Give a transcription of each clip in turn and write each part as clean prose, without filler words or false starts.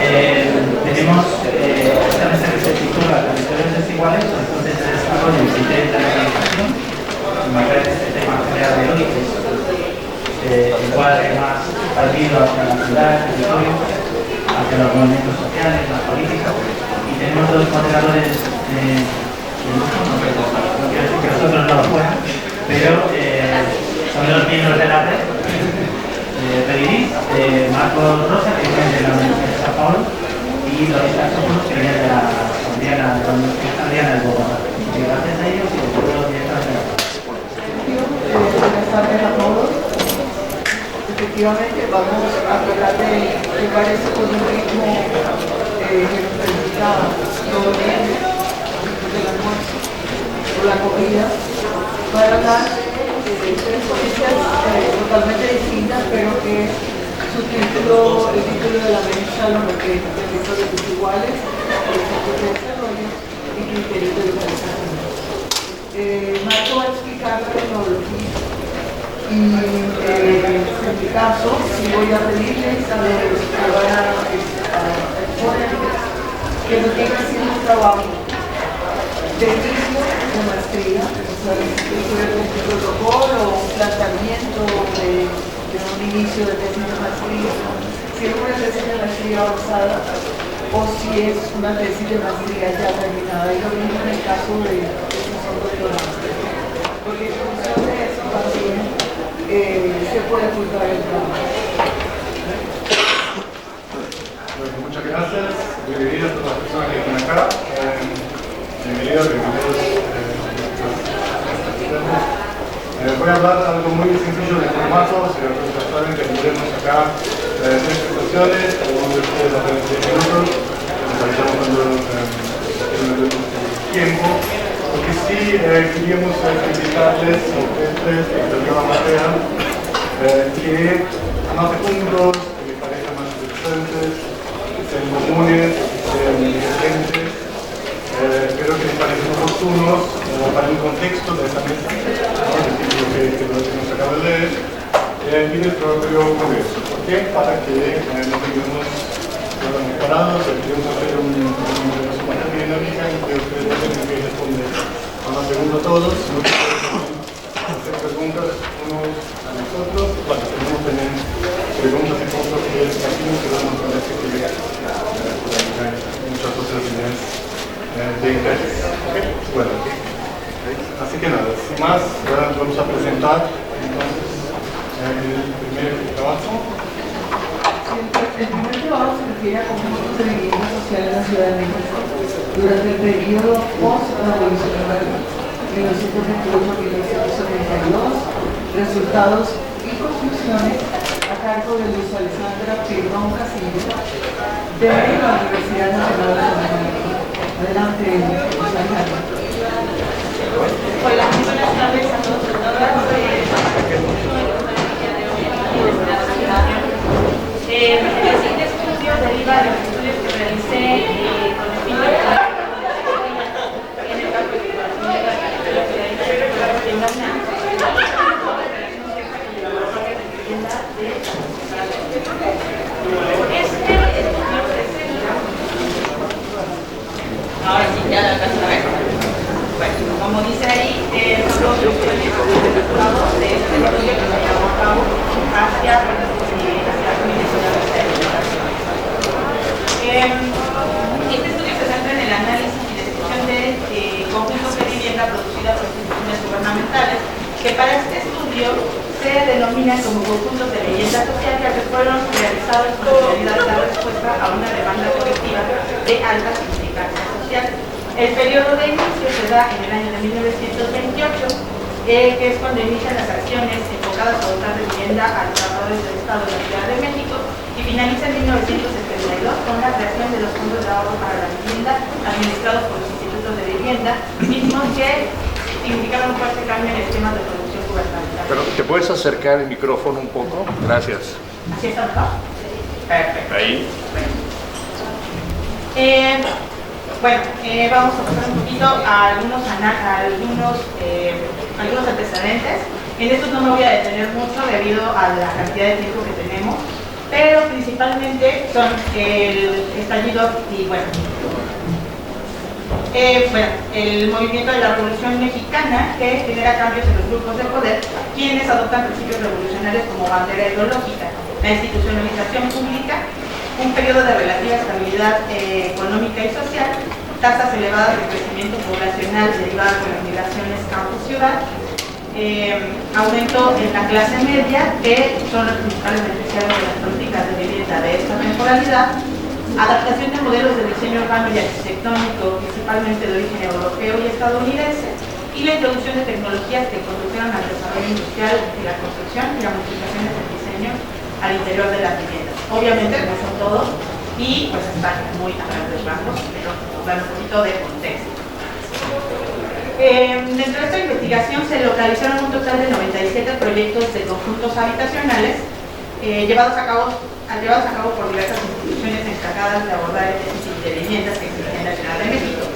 tenemos esta mesa que se titula Territorios Desiguales, entonces se desarrolla el criterio de la organización, en materia de este tema general de hoy, que es el cual además ha ido hacia la ciudad, el territorio, hacia los movimientos sociales, las políticas, y tenemos dos moderadores no quiero decir que nosotros no lo fueran, pero son los miembros de la red. Pediriz, Marcos Rosa, que viene de la Universidad de Sao Paulo, y Loretta Sopos, que viene de la Universidad de Bogotá. Y gracias a ellos y por los directores de la red. Buenas tardes a todos. Efectivamente, vamos a tratar de llevar eso con un ritmo que nos permita todo bien después del almuerzo o la comida, para hablar de tres ponencias totalmente distintas, pero que el título de la mesa lo refiere: territorios desiguales, procesos de desarrollo y criterios de localización. Marco va a explicar la tecnología y en mi caso sí voy a pedirles a los que van a exponer que nos digan si es un trabajo de inicio de maestría, o sea, un protocolo o un planteamiento de un inicio de tesis de maestría, si es una tesis de maestría avanzada o si es una tesis de maestría ya terminada, y lo mismo en el caso de si son doctorados, porque en función de eso también se puede juzgar el trabajo. Bueno, muchas gracias. Bienvenidos a todas las personas que están acá. Bienvenidos. Voy a hablar algo muy sencillo de formato. Ya saben que tendremos acá tres presentaciones, algunos de ustedes apenas 10 minutos. Nos avisamos cuando tenemos tiempo. Lo que sí queríamos invitarles a ustedes que de alguna manera que anoten puntos que les parezcan más interesantes, que sean comunes, que sean divergentes, pero que les parecen oportunos para el contexto de esta mesa, ¿no? El título que nos acaba de leer, y del propio congreso. ¿Por qué? Para que no tengamos parados, queremos hacer una respuesta dinámica en que ustedes tienen que responder a una pregunta a todos, no hacer preguntas unos a nosotros, para que no tener preguntas y cosas que es aquí, pero nos parece que hay muchas otras ideas de interés. ¿Okay? Bueno, así que nada, sin más, vamos a presentar entonces el primer trabajo. El primer trabajo se refiere a conjuntos de vivienda social en la Ciudad de México durante el periodo post-revolucionario 1928-1972, resultados y conclusiones a cargo de Luz Alessandra Pirrón Castillo de la Universidad Nacional de México. Adelante, Luz Alessandra. Hola, muy buenas tardes a todos y a todas. El siguiente estudio deriva de los estudios que realicé con el fin de en el campo de ahora sí, ya la alcanzan a ver. Bueno, como dice ahí, son los estudios de este estudio que se llevó a cabo hacia este estudio se centra en el análisis y descripción de conjuntos de vivienda producida por instituciones gubernamentales, que para este estudio se denominan como conjuntos de vivienda social, ya que fueron realizados con la finalidad de dar respuesta a una demanda colectiva de alta significancia social. El periodo de inicio se da en el año de 1928, que es cuando inician las acciones enfocadas a dotar de vivienda a los trabajadores del Estado de la Ciudad de México, y finaliza en 1972 con la creación de los fondos de ahorro para la vivienda administrados por los institutos de vivienda, mismos que significaron un fuerte cambio en el esquema de producción gubernamental. Pero, ¿te puedes acercar el micrófono un poco? Gracias. ¿Así está mejor? Perfecto. Ahí. Bueno, vamos a pasar un poquito a algunos antecedentes. En estos no me voy a detener mucho debido a la cantidad de tiempo que tenemos. pero principalmente son el estallido y el movimiento de la Revolución Mexicana, que genera cambios en los grupos de poder, quienes adoptan principios revolucionarios como bandera ideológica, la institucionalización pública, un periodo de relativa estabilidad económica y social, tasas elevadas de crecimiento poblacional derivadas de las migraciones campo-ciudad, aumento en la clase media, que son los principales beneficiarios de las políticas de vivienda de esta temporalidad, adaptación de modelos de diseño urbano y arquitectónico, principalmente de origen europeo y estadounidense, y la introducción de tecnologías que condujeron al desarrollo industrial de la construcción y las modificaciones del diseño al interior de las viviendas. Obviamente no son todos y pues están muy a grandes rasgos, pero nos dan un poquito de contexto. Dentro de esta investigación se localizaron un total de 97 proyectos de conjuntos habitacionales llevados a cabo por diversas instituciones encargadas de abordar el déficit de viviendas que existe en la Ciudad de México.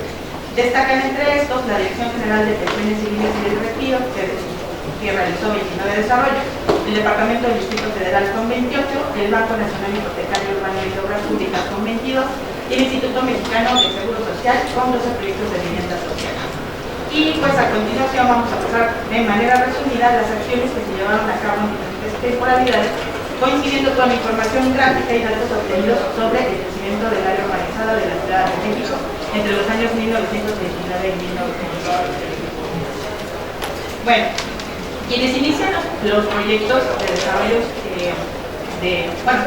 Destacan entre estos la Dirección General de Pensiones Civiles y del Retiro, que realizó 29 desarrollos, el Departamento del Distrito Federal con 28, el Banco Nacional Hipotecario Urbano y de Obras Públicas con 22, y el Instituto Mexicano de Seguro Social con 12 proyectos de vivienda social. Y pues a continuación vamos a pasar de manera resumida las acciones que se llevaron a cabo en diferentes temporalidades, coincidiendo con la información gráfica y datos obtenidos sobre el crecimiento del área urbanizada de la Ciudad de México entre los años 1929 y 1930. Bueno, quienes inician los proyectos de desarrollo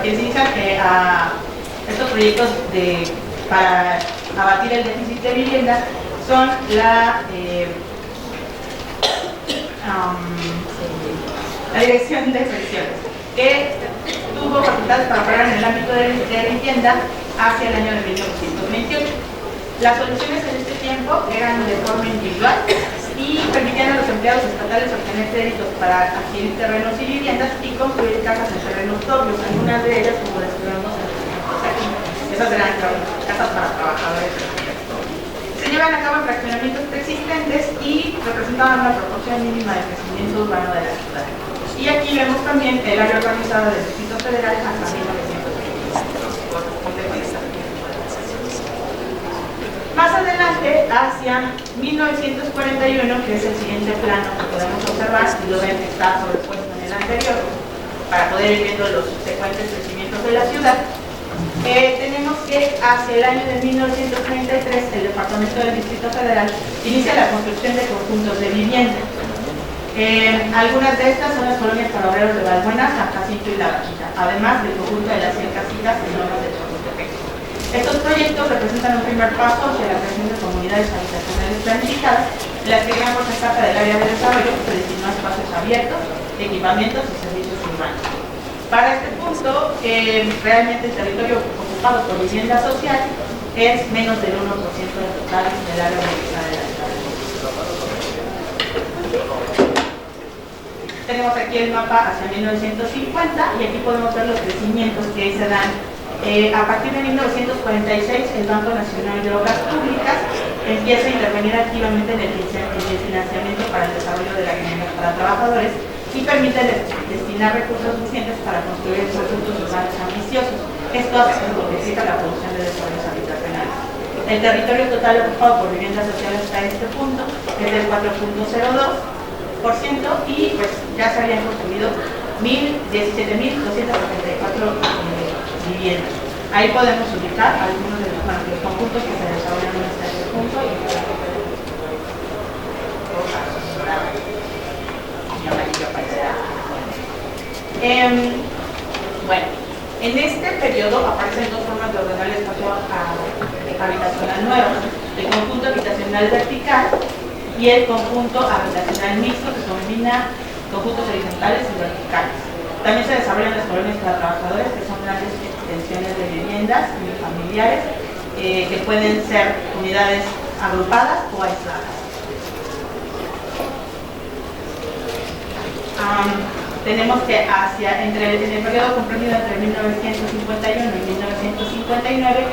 quienes inician estos proyectos para abatir el déficit de vivienda son la Dirección de Pensiones, que tuvo facultades para operar en el ámbito de vivienda hacia el año de 1928. Las soluciones en este tiempo eran de forma individual y permitían a los empleados estatales obtener créditos para adquirir terrenos y viviendas y construir casas en terrenos dobles, algunas de ellas como las que vemos aquí. Esas eran casas para trabajadores. Se llevan a cabo en fraccionamientos preexistentes y representaban una proporción mínima de crecimiento urbano de la ciudad. Y aquí vemos también el área organizada del Distrito Federal hasta 1920. Más adelante, hacia 1941, que es el siguiente plano que podemos observar, si lo ven está sobrepuesto en el anterior, para poder ir viendo los subsecuentes crecimientos de la ciudad, tenemos que hacia el año de 1933 el Departamento del Distrito Federal inicia la construcción de conjuntos de vivienda. Algunas de estas son las colonias para obreros de Balbuena, San Jacinto y La Bajita, además del conjunto de las 100 casitas en Lomas de Chapultepec. Estos proyectos representan un primer paso hacia la creación de comunidades habitacionales planificadas, en las que gran porcentaje del área de desarrollo se destinó a espacios abiertos, equipamientos y servicios urbanos. Para este punto, realmente el territorio ocupado por vivienda social es menos del 1% del total del área urbanizada de la ciudad. Tenemos aquí el mapa hacia 1950 y aquí podemos ver los crecimientos que se dan. A partir de 1946, el Banco Nacional de Obras Públicas empieza a intervenir activamente en el financiamiento para el desarrollo de la vivienda para trabajadores y permite destinar recursos suficientes para construir conjuntos urbanos ambiciosos. Esto hace que se multiplica la producción de desarrollos habitacionales. El territorio total ocupado por viviendas sociales hasta este punto es del 4.02%, y pues ya se habían construido 17.274 viviendas. Ahí podemos ubicar algunos de los conjuntos que se desarrollan en este punto y amarillo aparecerá. Bueno, en este periodo aparecen dos formas de ordenar el espacio habitacional nuevo: el conjunto habitacional vertical y el conjunto habitacional mixto, que combina conjuntos horizontales y verticales. También se desarrollan las colonias para trabajadores, que son grandes extensiones de viviendas unifamiliares, que pueden ser unidades agrupadas o aisladas. Tenemos que en el periodo comprendido entre 1951 y 1959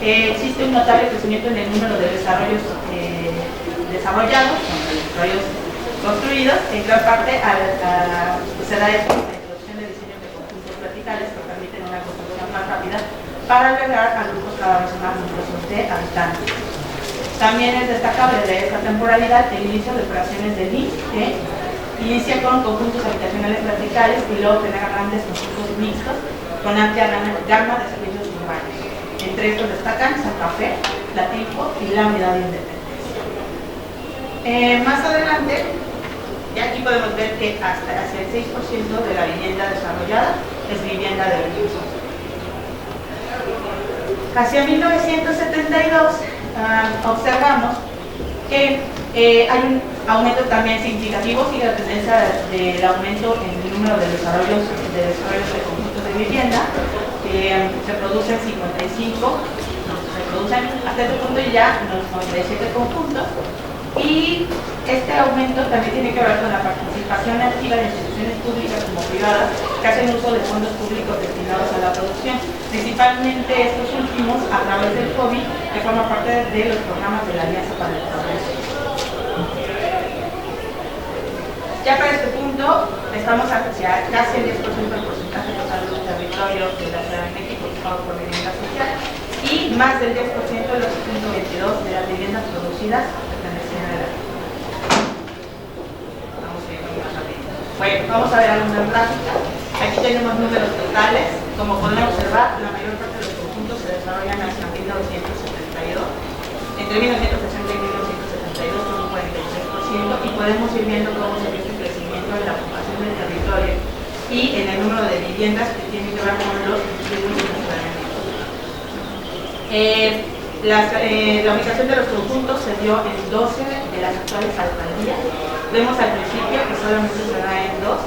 existe un notable crecimiento en el número de desarrollos desarrollados, desarrollos construidos, en gran parte se da esto la introducción de diseños de conjuntos verticales que permiten una para albergar a grupos cada vez más numerosos de habitantes. También es destacable de esta temporalidad el inicio de operaciones de LIN, que inicia con conjuntos habitacionales verticales y luego genera grandes conjuntos mixtos con amplia gama de servicios urbanos. Entre estos destacan Santa Fe, Platilco y la Unidad de Independencia. Más adelante, y aquí podemos ver que hasta el 6% de la vivienda desarrollada es vivienda de uso. Hacia 1972 observamos que hay un aumento también significativo, sigue la tendencia del aumento en el número de desarrollos de conjuntos de vivienda, se producen 55, se producen hasta este punto ya los 97 conjuntos, y este aumento también tiene que ver con la participación activa de instituciones públicas como privadas que hacen uso de fondos públicos destinados a la producción, principalmente estos últimos a través del COVID, que forma parte de los programas de la Alianza para el Progreso. Ya para este punto estamos hacia casi el 10% del porcentaje total del territorio de la Ciudad de México ocupado por vivienda social y más del 10% de los 122 de las viviendas producidas pertenecen a la. Bueno, vamos a ver algunas gráficas. Aquí tenemos números totales. Como podemos observar, la mayor parte de los conjuntos se desarrollan hasta 1972. Entre 1960 y 1972 con un 43%, y podemos ir viendo cómo se ve este crecimiento en la ocupación del territorio y en el número de viviendas que tienen que ver con los distritos y la ubicación de los conjuntos se dio en 12 de las actuales alcaldías. Vemos al principio que solamente se da en 2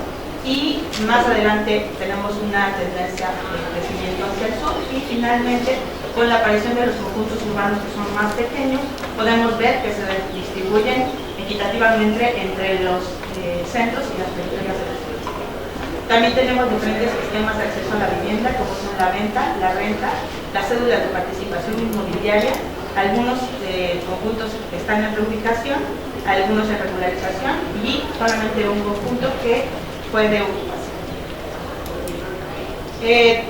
y más adelante tenemos una tendencia de crecimiento hacia el sur y finalmente con la aparición de los conjuntos urbanos que son más pequeños podemos ver que se distribuyen equitativamente entre los centros y las periferias de la ciudad. También tenemos diferentes sistemas de acceso a la vivienda como son la venta, la renta, las cédulas de participación inmobiliaria, algunos conjuntos que están en reubicación, algunos en regularización y solamente un conjunto que fue de ocupación.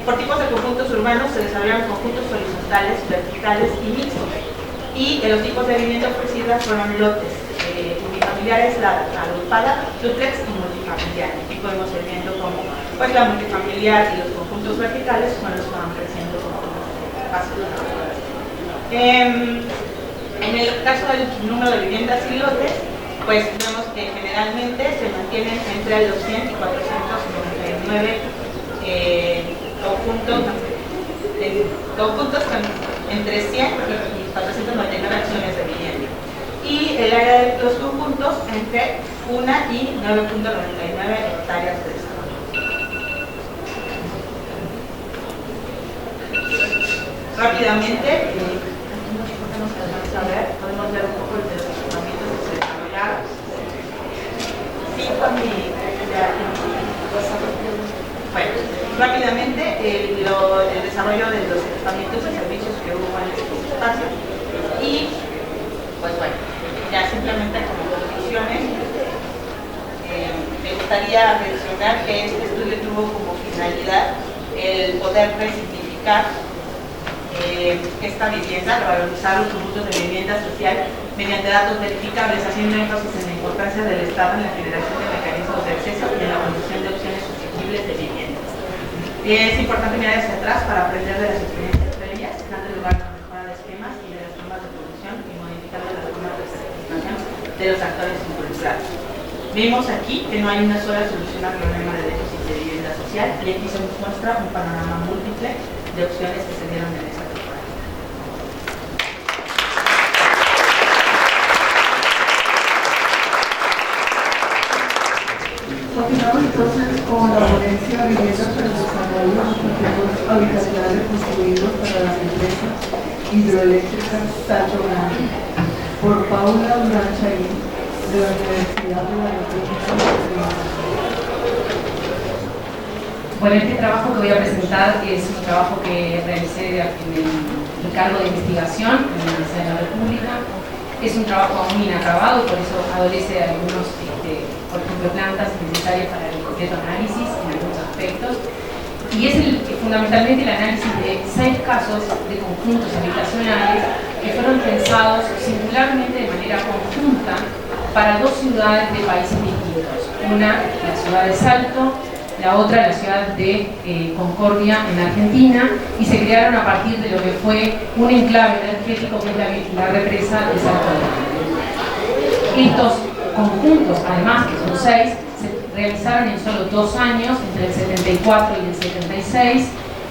Por tipos de conjuntos urbanos se desarrollaron conjuntos horizontales, verticales y mixtos. Y los tipos de vivienda ofrecidas fueron lotes unifamiliares, la agrupada, dúplex y multifamiliar. Aquí podemos ir viendo cómo pues, la multifamiliar y los conjuntos verticales son los que van creciendo como pasos. En el caso del número de viviendas y lotes, pues vemos que generalmente se mantienen entre los 100 y 499 conjuntos con entre 100 y 499 acciones de vivienda. Y el área de los conjuntos entre 1 y 9.99 hectáreas de desarrollo. Rápidamente, podemos ver un poco de los equipamientos que se desarrollaron. Bueno, rápidamente el desarrollo de los equipamientos y servicios que hubo en este espacio y pues bueno, ya simplemente como conclusiones me gustaría mencionar que este estudio tuvo como finalidad el poder resignificar esta vivienda, valorizar los conjuntos de vivienda social mediante datos verificables, haciendo énfasis en la importancia del Estado en la generación de mecanismos de acceso y en la conducción de opciones susceptibles de vivienda. Es importante mirar hacia atrás para aprender de las experiencias previas, dando lugar a la mejora de esquemas y de las normas de producción y modificar las formas de certificación de los actores involucrados. Vimos aquí que no hay una sola solución al problema de déficit de vivienda social y aquí se nos muestra un panorama múltiple de opciones que se dieron en esa temporada. Continuamos entonces con la ponencia Viviendas para el Desarrollo de los Complejos Habitacionales Construidos para las Empresas Hidroeléctricas Salto Grande, por Paula Durán Chaín, de la Universidad de la República Dominicana. Bueno, este trabajo que voy a presentar es un trabajo que realicé en el cargo de investigación en la Universidad de la República. Es un trabajo aún inacabado, por eso adolece de algunos, por ejemplo, plantas necesarias para el completo análisis en algunos aspectos. y es fundamentalmente el análisis de 6 casos de conjuntos habitacionales que fueron pensados singularmente de manera conjunta para 2 ciudades de países distintos. Una, la ciudad de Salto, la otra, la ciudad de Concordia, en Argentina, y se crearon a partir de lo que fue un enclave energético que es la represa de Salto Grande. Estos conjuntos, además, que son 6, se realizaron en solo 2 años, entre el 74 y el 76,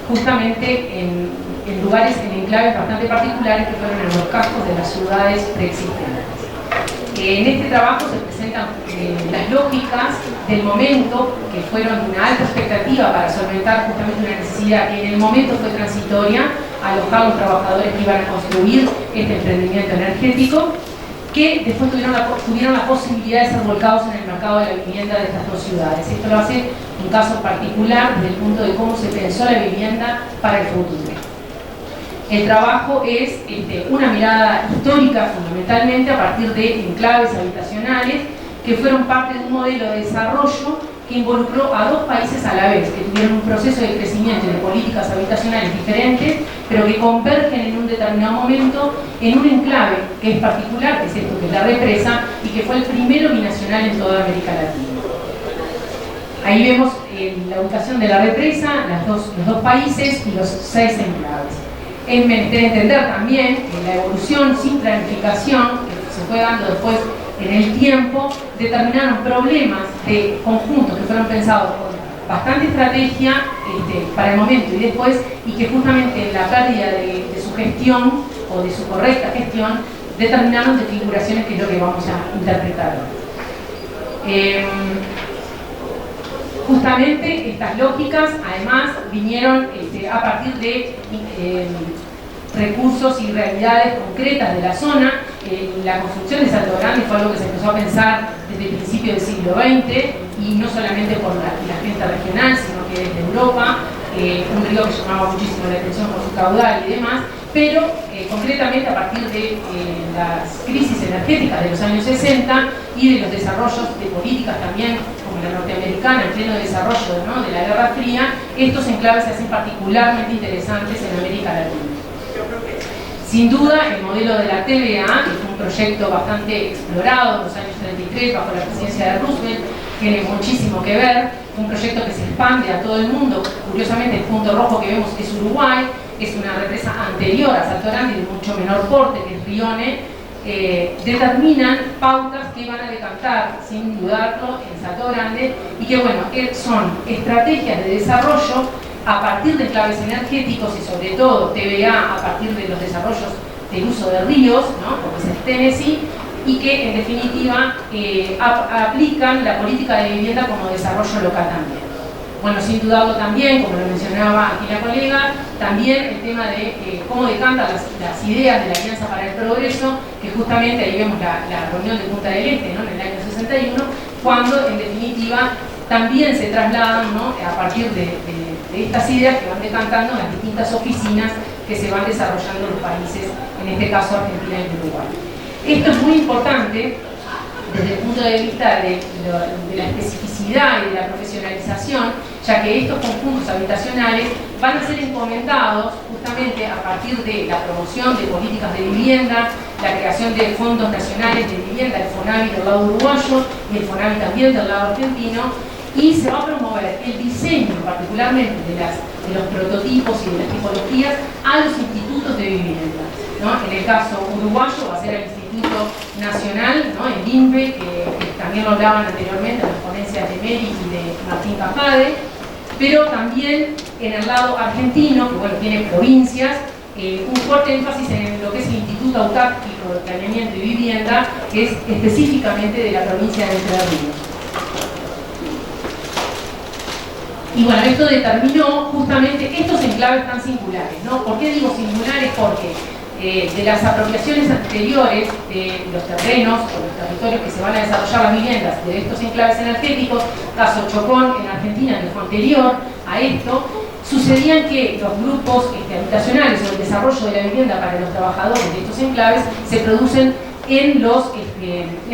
justamente en lugares, en enclaves bastante particulares que fueron en los cascos de las ciudades preexistentes. En este trabajo se presentan las lógicas del momento, que fueron de una alta expectativa para solventar justamente una necesidad que en el momento fue transitoria, alojar a los trabajadores que iban a construir este emprendimiento energético, que después tuvieron la posibilidad de ser volcados en el mercado de la vivienda de estas 2 ciudades. Esto lo hace un caso particular desde el punto de cómo se pensó la vivienda para el futuro. El trabajo es una mirada histórica fundamentalmente a partir de enclaves habitacionales que fueron parte de un modelo de desarrollo que involucró a 2 países a la vez, que tuvieron un proceso de crecimiento y de políticas habitacionales diferentes, pero que convergen en un determinado momento en un enclave que es particular, que es esto, que es la represa, y que fue el primero binacional en toda América Latina. Ahí vemos la ubicación de la represa, los dos países y los 6 enclaves. Es menester entender también que la evolución sin planificación, que se fue dando después en el tiempo, determinaron problemas de conjuntos que fueron pensados con bastante estrategia para el momento y después, y que justamente la pérdida de su gestión o de su correcta gestión determinaron desfiguraciones, que es lo que vamos a interpretar. Justamente estas lógicas además vinieron a partir de recursos y realidades concretas de la zona. La construcción de Salto Grande fue algo que se empezó a pensar desde el principio del siglo XX, y no solamente por la gente regional, sino que desde Europa, un río que llamaba muchísimo la atención por su caudal y demás, pero concretamente a partir de las crisis energéticas de los años 60 y de los desarrollos de políticas también como la norteamericana, en pleno desarrollo, ¿no?, de la Guerra Fría, estos enclaves se hacen particularmente interesantes en América Latina. Sin duda, el modelo de la TVA, que fue un proyecto bastante explorado en los años 33 bajo la presidencia de Roosevelt, tiene muchísimo que ver, un proyecto que se expande a todo el mundo. Curiosamente, el punto rojo que vemos es Uruguay, es una represa anterior a Salto Grande y de mucho menor porte, que es Rione. Determinan pautas que van a decantar, sin dudarlo, en Salto Grande, y que, bueno, son estrategias de desarrollo a partir de enclaves energéticos y sobre todo TVA a partir de los desarrollos del uso de ríos, ¿no?, como es el Tennessee, y que en definitiva aplican la política de vivienda como desarrollo local también. Bueno, sin dudarlo también, como lo mencionaba aquí la colega, también el tema de cómo decantan las ideas de la Alianza para el Progreso, que justamente ahí vemos la reunión de Punta del Este, ¿no?, en el año 61, cuando en definitiva también se trasladan, ¿no?, a partir de estas ideas que van decantando las distintas oficinas que se van desarrollando en los países, en este caso Argentina y Uruguay. Esto es muy importante desde el punto de vista de la especificidad y de la profesionalización, ya que estos conjuntos habitacionales van a ser encomendados justamente a partir de la promoción de políticas de vivienda, la creación de fondos nacionales de vivienda, el FONAVI del lado uruguayo y el FONAVI también del lado argentino, y se va a promover el diseño particularmente de los prototipos y de las tipologías a los institutos de vivienda, ¿no? En el caso uruguayo va a ser el Instituto Nacional, ¿no?, el INPE, que también lo hablaban anteriormente en las ponencias de Meri y de Martín Cafade, pero también en el lado argentino, que bueno, tiene provincias, un fuerte énfasis en lo que es el Instituto Autáctico de Planeamiento y Vivienda, que es específicamente de la provincia de Entre Ríos. Y bueno, esto determinó justamente estos enclaves tan singulares, ¿no? ¿Por qué digo singulares? Porque de las apropiaciones anteriores de los terrenos o los territorios que se van a desarrollar las viviendas de estos enclaves energéticos, caso Chocón en Argentina, que fue anterior a esto, sucedían que los grupos habitacionales o el desarrollo de la vivienda para los trabajadores de estos enclaves se producen en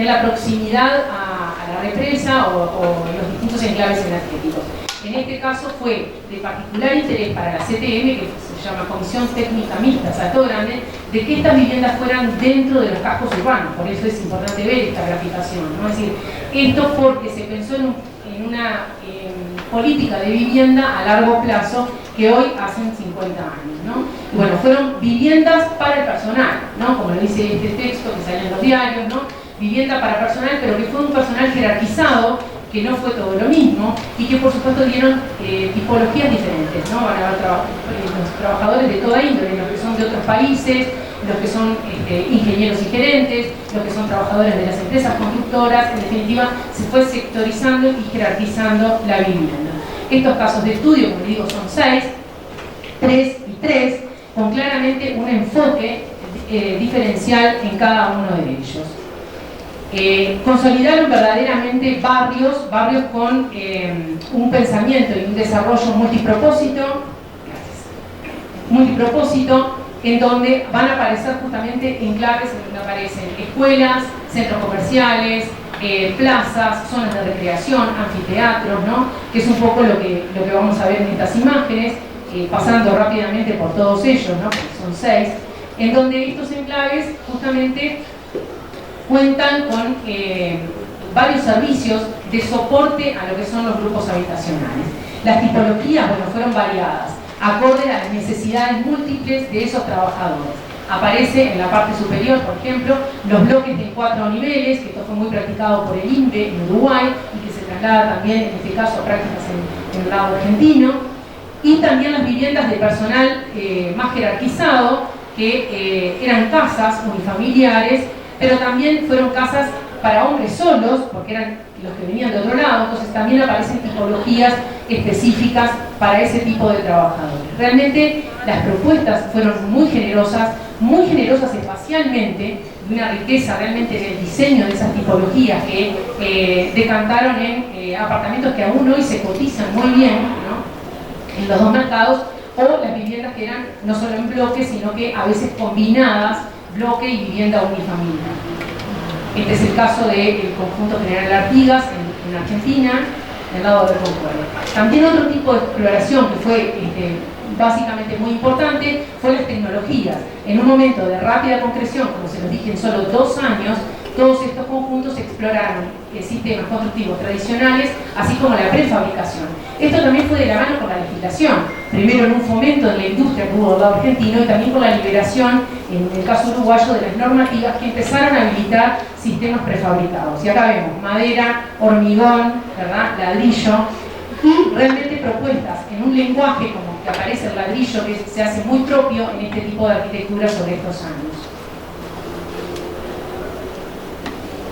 la proximidad a la represa o en los distintos enclaves energéticos. En en este caso fue de particular interés para la CTM, que se llama Comisión Técnica Mixta Salto Grande, de que estas viviendas fueran dentro de los cascos urbanos. Por eso es importante ver esta graficación, ¿no? Es decir, esto porque se pensó en una política de vivienda a largo plazo que hoy hacen 50 años, ¿no? Y bueno, fueron viviendas para el personal, ¿no? Como lo dice este texto que sale en los diarios, ¿no? Vivienda para personal, pero que fue un personal jerarquizado, que no fue todo lo mismo, y que por supuesto dieron tipologías diferentes, ¿no? Van a haber los trabajadores de toda índole, los que son de otros países, los que son ingenieros y gerentes, los que son trabajadores de las empresas constructoras. En definitiva, se fue sectorizando y jerarquizando la vivienda. Estos casos de estudio, como digo, son 6, 3 y 3, con claramente un enfoque diferencial en cada uno de ellos. Consolidaron verdaderamente barrios con un pensamiento y un desarrollo multipropósito, en donde van a aparecer justamente enclaves en donde aparecen escuelas, centros comerciales, plazas, zonas de recreación, anfiteatros, ¿no? Que es un poco lo que vamos a ver en estas imágenes, pasando rápidamente por todos ellos, ¿no? Son 6, en donde estos enclaves justamente cuentan con varios servicios de soporte a lo que son los grupos habitacionales. Las tipologías, bueno, fueron variadas, acorde a las necesidades múltiples de esos trabajadores. Aparece en la parte superior, por ejemplo, los bloques de 4 niveles, que esto fue muy practicado por el INPE en Uruguay y que se traslada también, en este caso, a prácticas en el lado argentino, y también las viviendas de personal más jerarquizado, que eran casas unifamiliares, pero también fueron casas para hombres solos, porque eran los que venían de otro lado, entonces también aparecen tipologías específicas para ese tipo de trabajadores. Realmente las propuestas fueron muy generosas espacialmente, de una riqueza realmente en el diseño de esas tipologías que decantaron en apartamentos que aún hoy se cotizan muy bien, ¿no? En los dos mercados, o las viviendas que eran no solo en bloques, sino que a veces combinadas, bloque y vivienda unifamiliar. Este es el caso del conjunto General Artigas en Argentina, en el lado del Concuerdo. También otro tipo de exploración que fue básicamente muy importante fue las tecnologías. En un momento de rápida concreción, como se los dije, en solo 2 años, todos estos conjuntos exploraron sistemas constructivos tradicionales, así como la prefabricación. Esto también fue de la mano con la legislación, primero en un fomento de la industria que hubo del lado argentino y también con la liberación, en el caso uruguayo, de las normativas que empezaron a habilitar sistemas prefabricados. Y acá vemos madera, hormigón, ¿verdad?, ladrillo, y realmente propuestas en un lenguaje como que aparece el ladrillo, que se hace muy propio en este tipo de arquitectura sobre estos años.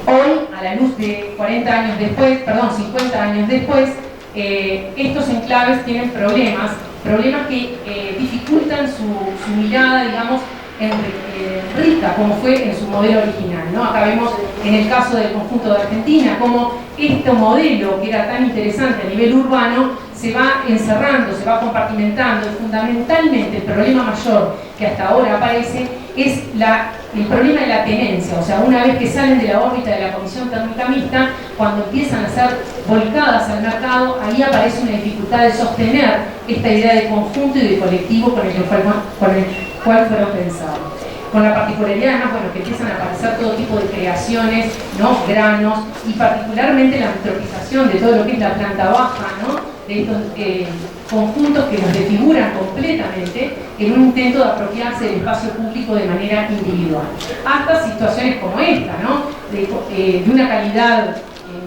Hoy, a la luz de 50 años después, estos enclaves tienen problemas que dificultan su mirada, digamos, rica, como fue en su modelo original, ¿no? Acá vemos en el caso del conjunto de Argentina, cómo este modelo, que era tan interesante a nivel urbano, se va encerrando, se va compartimentando, y fundamentalmente el problema mayor que hasta ahora aparece es el problema de la tenencia. O sea, una vez que salen de la órbita de la Comisión Térmica Mixta, cuando empiezan a ser volcadas al mercado, ahí aparece una dificultad de sostener esta idea de conjunto y de colectivo con el cual fueron pensados. Con la particularidad, además, bueno, que empiezan a aparecer todo tipo de creaciones, ¿no?, granos, y particularmente la antropización de todo lo que es la planta baja, ¿no?, de estos conjuntos que nos desfiguran completamente en un intento de apropiarse del espacio público de manera individual. Hasta situaciones como esta, ¿no?, de una calidad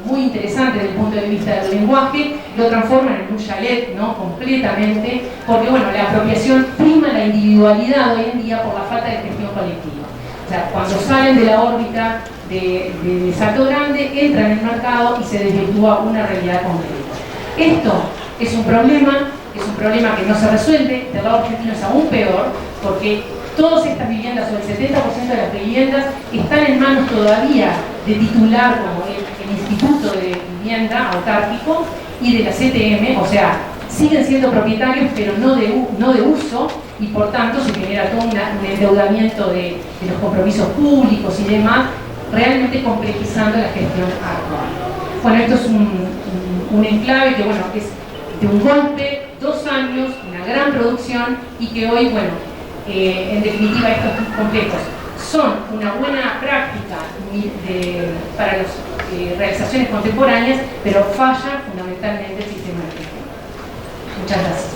muy interesante desde el punto de vista del lenguaje, lo transforman en un chalet, ¿no?, completamente, porque bueno, la apropiación prima la individualidad hoy en día por la falta de gestión colectiva. O sea, cuando salen de la órbita de Salto Grande, entran en el mercado y se desvirtúa una realidad concreta. Esto es un problema que no se resuelve. Del lado argentino es aún peor, porque todas estas viviendas, o el 70% de las viviendas, están en manos todavía de titular como el Instituto de Vivienda Autárquico y de la CTM, o sea, siguen siendo propietarios pero no de uso, y por tanto se genera todo un endeudamiento de los compromisos públicos y demás, realmente complejizando la gestión actual. Bueno, esto es un enclave que, bueno, es de un golpe, 2 años, una gran producción, y que hoy, bueno, en definitiva estos complejos son una buena práctica para las realizaciones contemporáneas, pero falla fundamentalmente el sistema de gestión. Muchas gracias.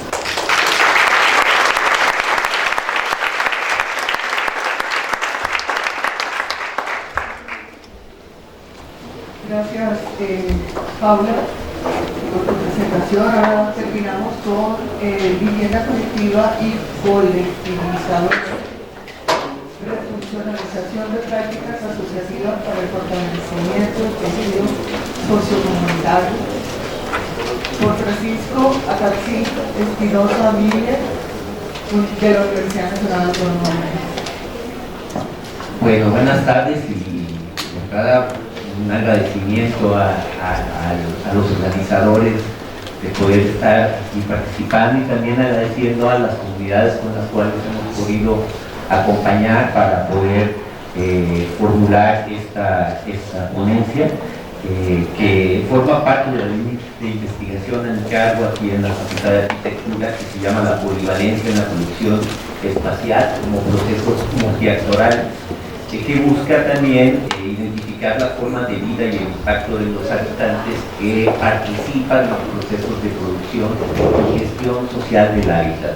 Gracias, Paula, por tu presentación. Ahora terminamos con vivienda colectiva y colectivizadora. Refuncionalización de prácticas asociativas para el fortalecimiento del tejido sociocomunitario. Por Francisco Acaxí Espinosa Miller, de la Universidad Nacional Autónoma de México. Bueno, buenas tardes y de entrada un agradecimiento a los organizadores de poder estar aquí participando, y también agradeciendo a las comunidades con las cuales hemos podido acompañar para poder formular esta ponencia que forma parte de la línea de investigación en cargo aquí en la Facultad de Arquitectura, que se llama la polivalencia en la producción espacial como procesos multiactorales, que busca también identificar la forma de vida y el impacto de los habitantes que participan en los procesos de producción y gestión social del hábitat.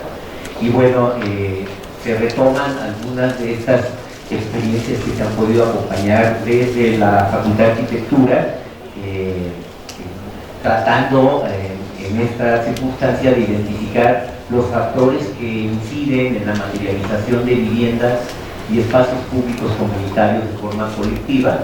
Y bueno, se retoman algunas de estas experiencias que se han podido acompañar desde la Facultad de Arquitectura, tratando en esta circunstancia de identificar los factores que inciden en la materialización de viviendas y espacios públicos comunitarios de forma colectiva,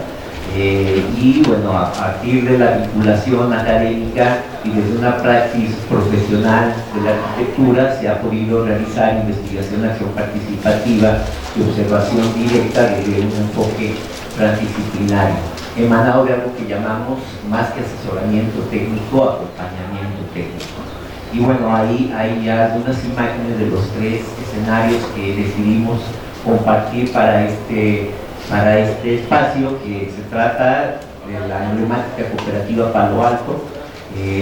y bueno, a partir de la vinculación académica y desde una praxis profesional de la arquitectura se ha podido realizar investigación, acción participativa y observación directa desde un enfoque transdisciplinario, emanado de algo que llamamos, más que asesoramiento técnico, acompañamiento técnico. Y bueno, ahí hay ya algunas imágenes de los 3 escenarios que decidimos compartir para este espacio, que se trata de la emblemática cooperativa Palo Alto,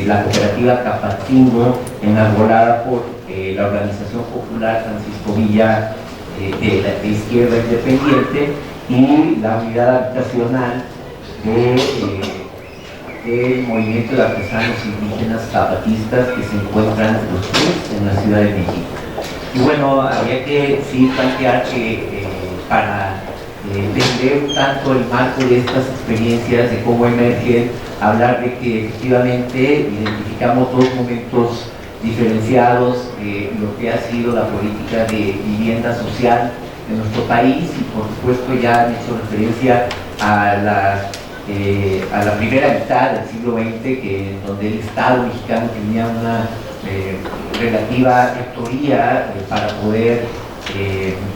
la cooperativa Capatingo, enarbolada por la Organización Popular Francisco Villa de la Izquierda Independiente, y la unidad habitacional del Movimiento de Artesanos Indígenas Zapatistas, que se encuentran los 3 en la Ciudad de México. Y bueno, habría que sí plantear que para entender un tanto el marco de estas experiencias, de cómo emergen, hablar de que efectivamente identificamos 2 momentos diferenciados de lo que ha sido la política de vivienda social en nuestro país, y por supuesto ya han hecho referencia a la primera mitad del siglo XX, donde el Estado mexicano tenía una relativa autoría para poder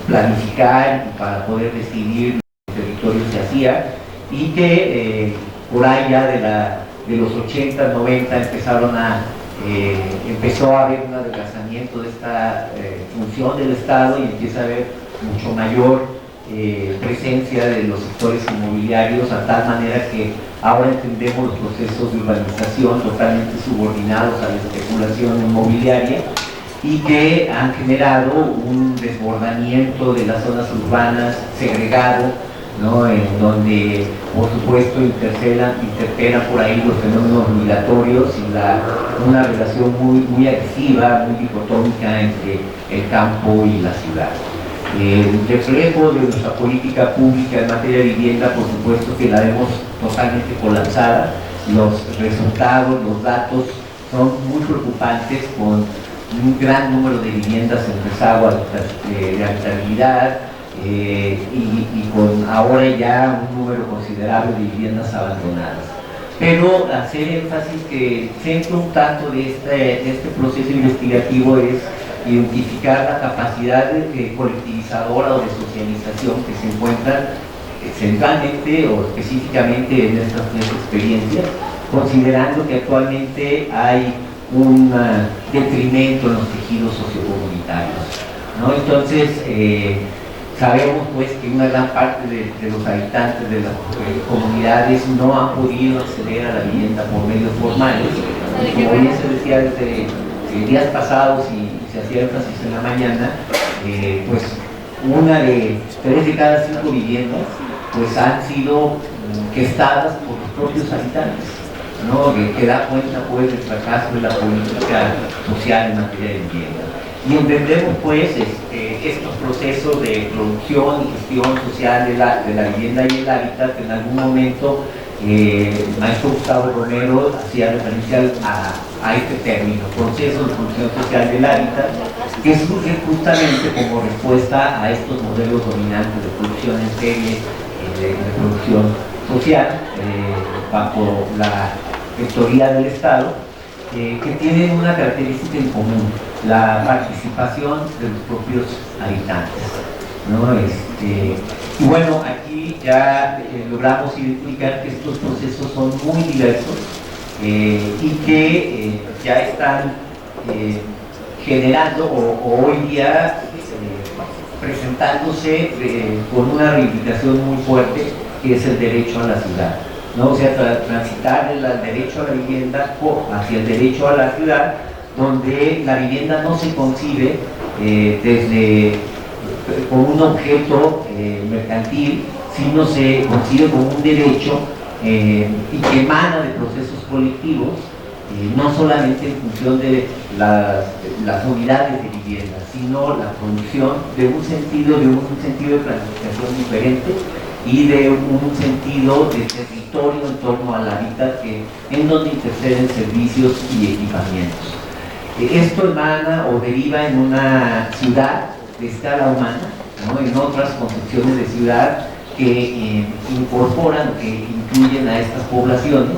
planificar y para poder decidir los territorios que hacía, y que por allá de los 80, 90 empezó a haber un adelgazamiento de esta función del Estado, y empieza a haber mucho mayor presencia de los sectores inmobiliarios, a tal manera que ahora entendemos los procesos de urbanización totalmente subordinados a la especulación inmobiliaria, y que han generado un desbordamiento de las zonas urbanas segregado, ¿no? En donde por supuesto interpelan por ahí los fenómenos migratorios y una relación muy agresiva, muy dicotómica entre el campo y la ciudad. El reflejo de nuestra política pública en materia de vivienda, por supuesto que la vemos totalmente colapsada. Los resultados, los datos son muy preocupantes, con un gran número de viviendas en rezago de habitabilidad, y con ahora ya un número considerable de viviendas abandonadas. Pero hacer énfasis que el centro un tanto de este proceso investigativo es identificar la capacidad colectivizadora o de socialización que se encuentran centralmente o específicamente en estas 3 experiencias, considerando que actualmente hay un detrimento en los tejidos sociocomunitarios, ¿no? Entonces, Sabemos pues que una gran parte de los habitantes de las comunidades no han podido acceder a la vivienda por medios formales. Como bien se decía desde días pasados y se hacía énfasis en la mañana, pues una de 3 de cada 5 viviendas pues han sido gestadas por los propios habitantes, ¿no? Que da cuenta pues del fracaso de la política social en materia de vivienda. Y entendemos pues estos procesos de producción y gestión social de la vivienda y el hábitat, que en algún momento el maestro Gustavo Romero hacía referencia a este término, proceso de producción social del hábitat, que surge justamente como respuesta a estos modelos dominantes de producción en serie, de producción social, bajo la rectoría del Estado, que tienen una característica en común: la participación de los propios habitantes, ¿no? Y bueno, aquí ya logramos identificar que estos procesos son muy diversos y que ya están generando o hoy día presentándose con una reivindicación muy fuerte, que es el derecho a la ciudad, ¿no? O sea, transitar el derecho a la vivienda hacia el derecho a la ciudad, donde la vivienda no se concibe como un objeto mercantil, sino se concibe como un derecho y que emana de procesos colectivos, no solamente en función de las unidades de vivienda, sino la producción de un sentido de planificación diferente y de un sentido de territorio en torno al hábitat, en donde interceden servicios y equipamientos. Esto emana o deriva en una ciudad de escala humana, ¿no? En otras concepciones de ciudad que incorporan, que incluyen a estas poblaciones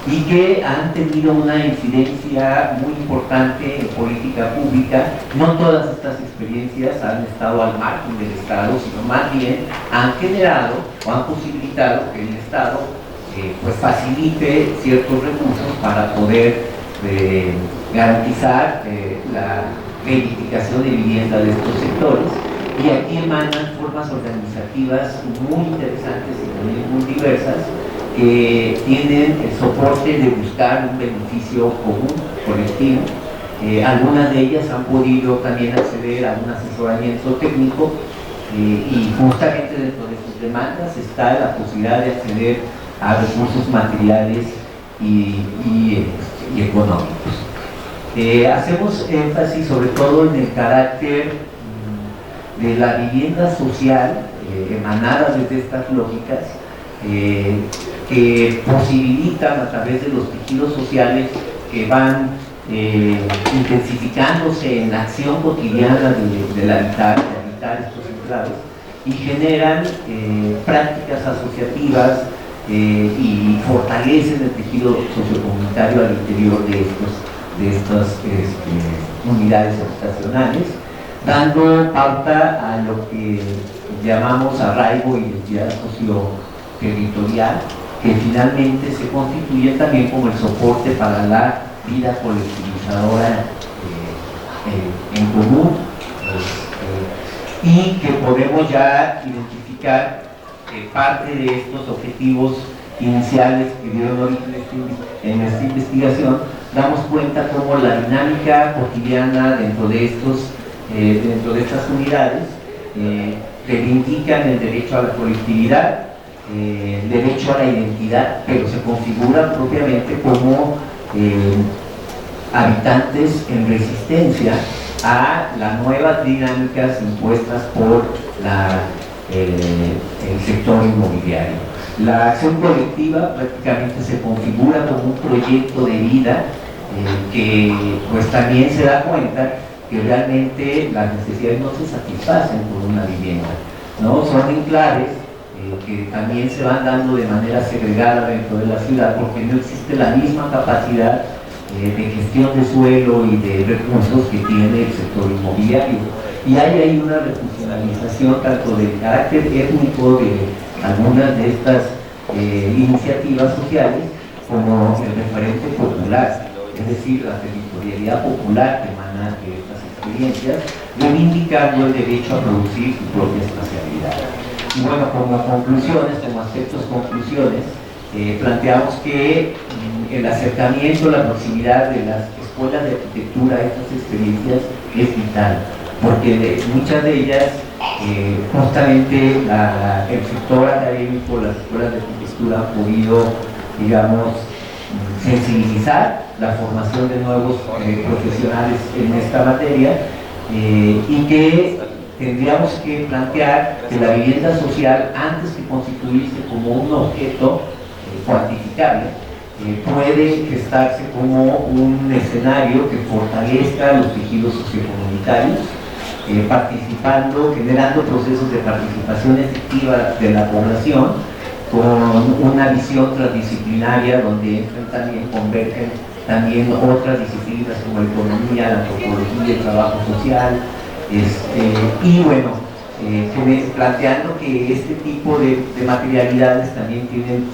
y que han tenido una incidencia muy importante en política pública. No todas estas experiencias han estado al margen del Estado, sino más bien han generado o han posibilitado que el Estado pues facilite ciertos recursos para poder garantizar la reivindicación de vivienda de estos sectores. Y aquí emanan formas organizativas muy interesantes y también muy diversas, que tienen el soporte de buscar un beneficio común, colectivo. Algunas de ellas han podido también acceder a un asesoramiento técnico y justamente dentro de sus demandas está la posibilidad de acceder a recursos materiales y económicos. Hacemos énfasis sobre todo en el carácter de la vivienda social emanada desde estas lógicas, que posibilitan a través de los tejidos sociales que van intensificándose en la acción cotidiana del habitar estos enclaves, y generan prácticas asociativas y fortalecen el tejido sociocomunitario al interior de estas unidades habitacionales, dando pauta a lo que llamamos arraigo e identidad socioterritorial, que finalmente se constituye también como el soporte para la vida colectivizadora en común, y que podemos ya identificar parte de estos objetivos iniciales que dieron origen en esta investigación. Damos cuenta cómo la dinámica cotidiana dentro de estas unidades reivindican el derecho a la colectividad, el derecho a la identidad, pero se configuran propiamente como habitantes en resistencia a las nuevas dinámicas impuestas por el sector inmobiliario. La acción colectiva prácticamente se configura como un proyecto de vida que pues también se da cuenta que realmente las necesidades no se satisfacen por una vivienda, ¿no? Son enclaves que también se van dando de manera segregada dentro de la ciudad, porque no existe la misma capacidad de gestión de suelo y de recursos que tiene el sector inmobiliario. Y hay ahí una refuncionalización tanto de carácter étnico de algunas de estas iniciativas sociales, como el referente popular, es decir, la territorialidad popular que emana de estas experiencias, reivindicando el derecho a producir su propia espacialidad. Y bueno, como conclusiones, como conclusiones, planteamos que el acercamiento, la proximidad de las escuelas de arquitectura a estas experiencias es vital, porque muchas de ellas, justamente el sector académico, las escuelas de arquitectura han podido, digamos, sensibilizar la formación de nuevos profesionales en esta materia, y que tendríamos que plantear que la vivienda social, antes que constituirse como un objeto cuantificable, puede gestarse como un escenario que fortalezca los tejidos sociocomunitarios, participando, generando procesos de participación efectiva de la población, con una visión transdisciplinaria donde también convergen también otras disciplinas como la economía, la antropología, el trabajo social, y bueno, planteando que este tipo de materialidades también tienen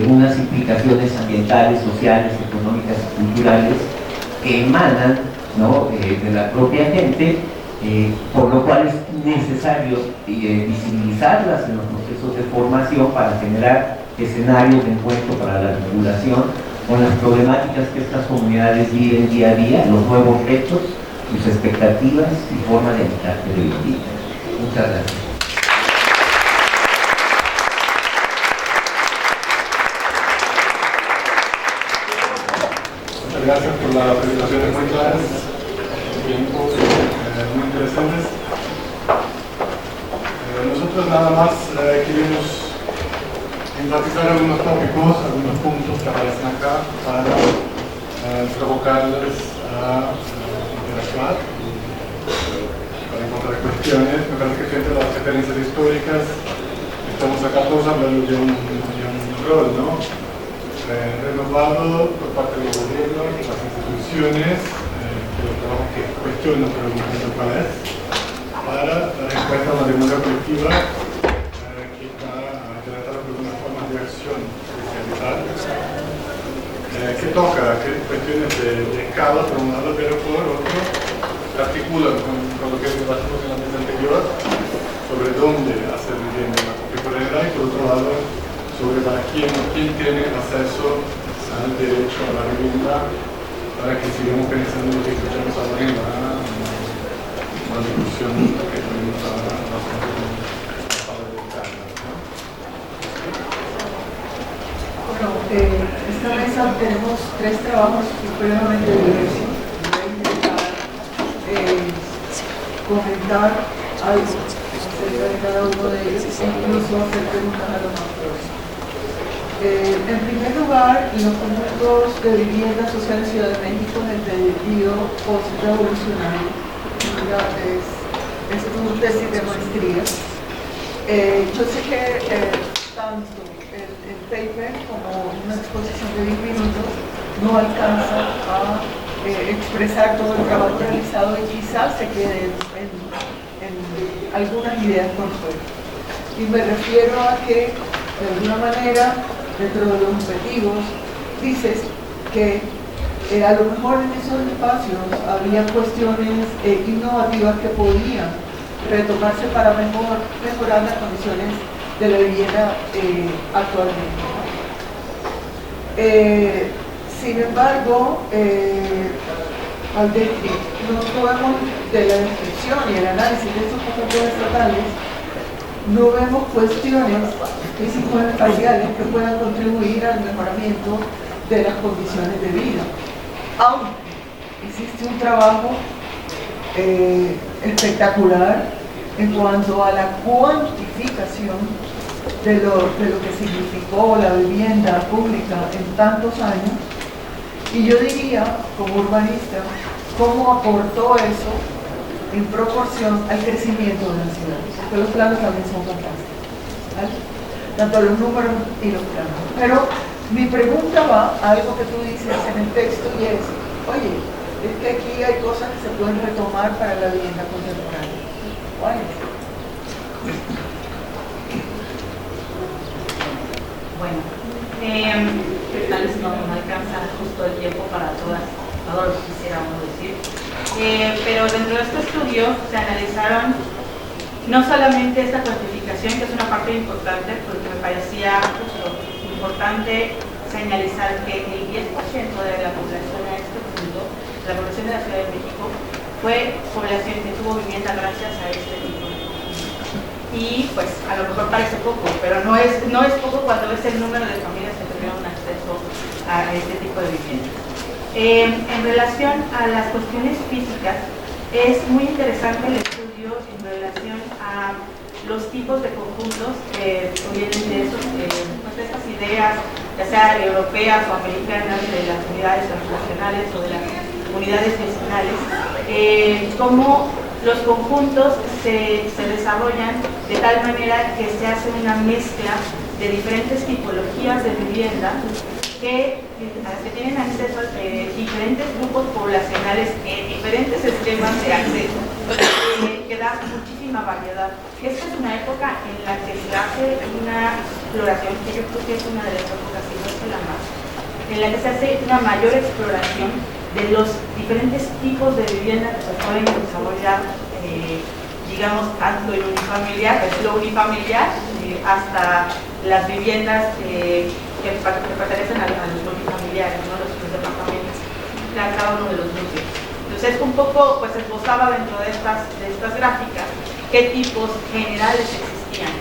unas implicaciones ambientales, sociales, económicas y culturales que emanan, ¿no?, de la propia gente, por lo cual es necesario visibilizarlas en los procesos de formación para generar escenarios de encuentro para la vinculación con las problemáticas que estas comunidades viven día a día, los nuevos retos, sus expectativas y forma de habitar de vivir. Muchas gracias. Muchas gracias por las presentaciones muy claras, muy interesantes. Nosotros nada más queremos enfatizar algunos tópicos, algunos puntos que aparecen acá para provocarles a interactuar, para encontrar cuestiones. Me parece que frente a las referencias históricas estamos acá todos hablando de un rol, ¿no?, renovado por parte de los gobiernos, de las instituciones, de los trabajos que cuestionan por el momento cuál es, para dar respuesta a una demanda colectiva que está interesada por una forma de acción especializada, que toca cuestiones de escala por un lado, pero por otro se articulan con lo que debatimos en la mesa anterior sobre dónde hacer vivienda en la contemporaneidad, y por otro lado sobre para quién tiene acceso al derecho a la vivienda, para que sigamos pensando en lo que escuchamos ahora en la discusión que tenemos ahora en la sala de Carlos, ¿no? Bueno, esta mesa tenemos tres trabajos supremamente diversos. Voy a intentar comentar algo acerca de cada uno de ellos e incluso hacer preguntas a los autores. En primer lugar, los conjuntos de vivienda social en Ciudad de México en el periodo post-revolucionario. Es una tesis de maestría. Yo sé que tanto el paper como una exposición de 10 minutos no alcanza a expresar todo el trabajo realizado, y quizás se quede en algunas ideas por fuera. Y me refiero a que, de alguna manera, dentro de los objetivos, dices que a lo mejor en esos espacios había cuestiones innovativas que podían retomarse para mejorar las condiciones de la vivienda actualmente. Sin embargo, no vemos de la descripción y el análisis de estos conjuntos estatales, no vemos cuestiones físico-espaciales que puedan contribuir al mejoramiento de las condiciones de vida. Aunque existe un trabajo espectacular en cuanto a la cuantificación de lo que significó la vivienda pública en tantos años, y yo diría, como urbanista, cómo aportó eso en proporción al crecimiento de la ciudad, porque los planos también son fantásticos, ¿vale? Tanto los números y los planos. Pero mi pregunta va a algo que tú dices en el texto, y es, oye, es que aquí hay cosas que se pueden retomar para la vivienda contemporánea. ¿Cuáles? Bueno, tal vez no alcanza justo el tiempo para todo lo que quisiéramos decir. Pero dentro de este estudio se analizaron no solamente esta cuantificación, que es una parte importante, porque me parecía justo importante señalizar que el 10% de la población a este punto, la población de la Ciudad de México, fue población que tuvo vivienda gracias a este tipo de cosas. Y pues a lo mejor parece poco, pero no es poco cuando ves el número de familias que tuvieron acceso a este tipo de vivienda. En relación a las cuestiones físicas, es muy interesante el estudio en relación a los tipos de conjuntos que provienen de estas ideas, ya sea europeas o americanas, de las unidades habitacionales o de las unidades vecinales, cómo los conjuntos se desarrollan de tal manera que se hace una mezcla de diferentes tipologías de vivienda a las que tienen acceso diferentes grupos poblacionales en diferentes esquemas de acceso, que da muchísima variedad. Esta es una época en la que se hace una exploración, que yo creo que es una de las épocas, si no es que la más, en la que se hace una mayor exploración de los diferentes tipos de vivienda que se pueden desarrollar, digamos, tanto en unifamiliar, estilo unifamiliar, hasta las viviendas que pertenecen a los unifamiliares, ¿no? los departamentos, cada uno de los núcleos. Entonces, un poco pues esbozaba dentro de estas gráficas qué tipos generales existían.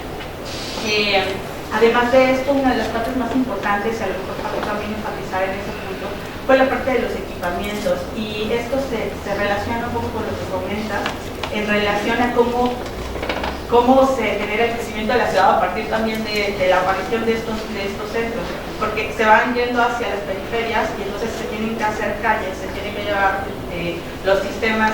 Además de esto, una de las partes más importantes, y a lo mejor para también enfatizar en ese punto, fue la parte de los equipamientos, y esto se relaciona un poco con lo que comentas en relación a cómo se genera el crecimiento de la ciudad a partir también de la aparición de estos centros, porque se van yendo hacia las periferias y entonces se tienen que hacer calles, se tienen que llevar los sistemas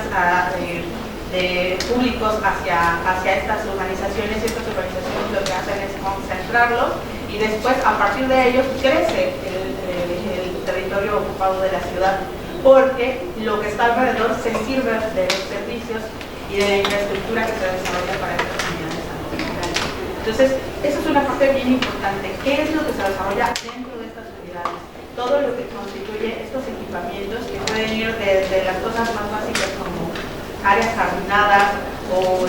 públicos hacia estas urbanizaciones, y estas urbanizaciones lo que hacen es concentrarlos, y después a partir de ellos crece el territorio ocupado de la ciudad, porque lo que está alrededor se sirve de los servicios y de la infraestructura que se desarrolla para estas unidades habitacionales. Entonces, eso es una parte bien importante. ¿Qué es lo que se desarrolla dentro de estas unidades? Todo lo que constituye estos equipamientos, que pueden ir desde las cosas más básicas como áreas jardinadas o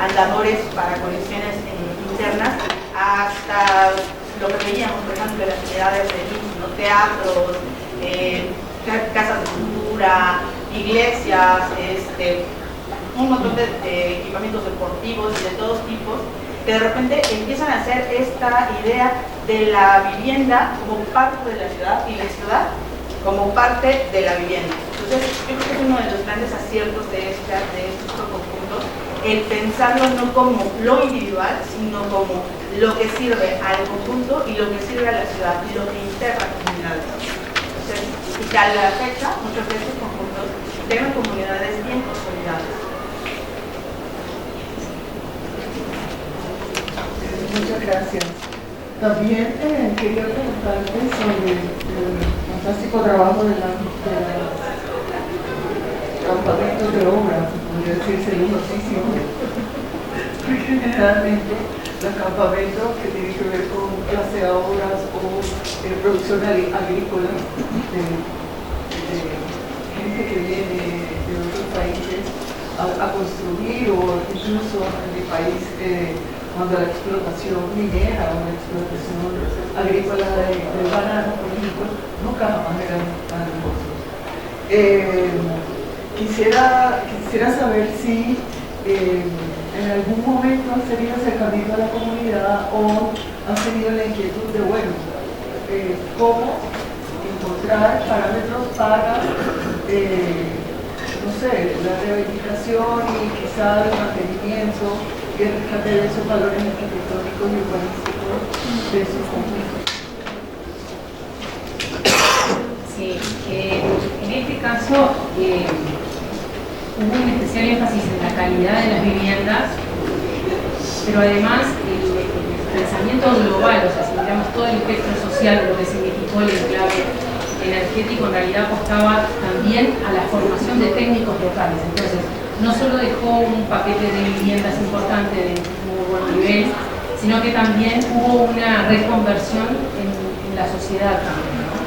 andadores para conexiones internas, hasta lo que veíamos, por ejemplo, de las unidades de niños, teatros, casas de cultura, iglesias, un montón de equipamientos deportivos y de todos tipos, que de repente empiezan a hacer esta idea de la vivienda como parte de la ciudad y la ciudad como parte de la vivienda. Entonces, yo creo que es uno de los grandes aciertos de estos conjuntos, el pensarlo no como lo individual, sino como lo que sirve al conjunto y lo que sirve a la ciudad y lo que integra comunidades. Entonces, y que a la fecha, muchos de estos conjuntos tienen comunidades bien consolidadas. Muchas gracias. También quería preguntarte sobre el fantástico trabajo de los campamentos de obra, podría decirse lunosísimo. Generalmente los campamentos que tienen que ver con clase de obras o producción agrícola, gente que viene de otros países a construir, o incluso en mi país cuando la explotación minera o la explotación agrícola del banano, por ejemplo, nunca jamás eran tan negocios. Quisiera saber si en algún momento has tenido acercamiento a la comunidad o has tenido la inquietud de, bueno, cómo encontrar parámetros para, no sé, la rehabilitación y quizá el mantenimiento y el rescate de esos valores arquitectónicos y urbanísticos de esos conjuntos. Sí, en este caso hubo un especial énfasis en la calidad de las viviendas, pero además el pensamiento global, o sea, si miramos todo el espectro social de lo que significó el enclave energético, en realidad apostaba también a la formación de técnicos locales. Entonces, no solo dejó un paquete de viviendas importante de muy buen nivel, sino que también hubo una reconversión en la sociedad también, ¿no?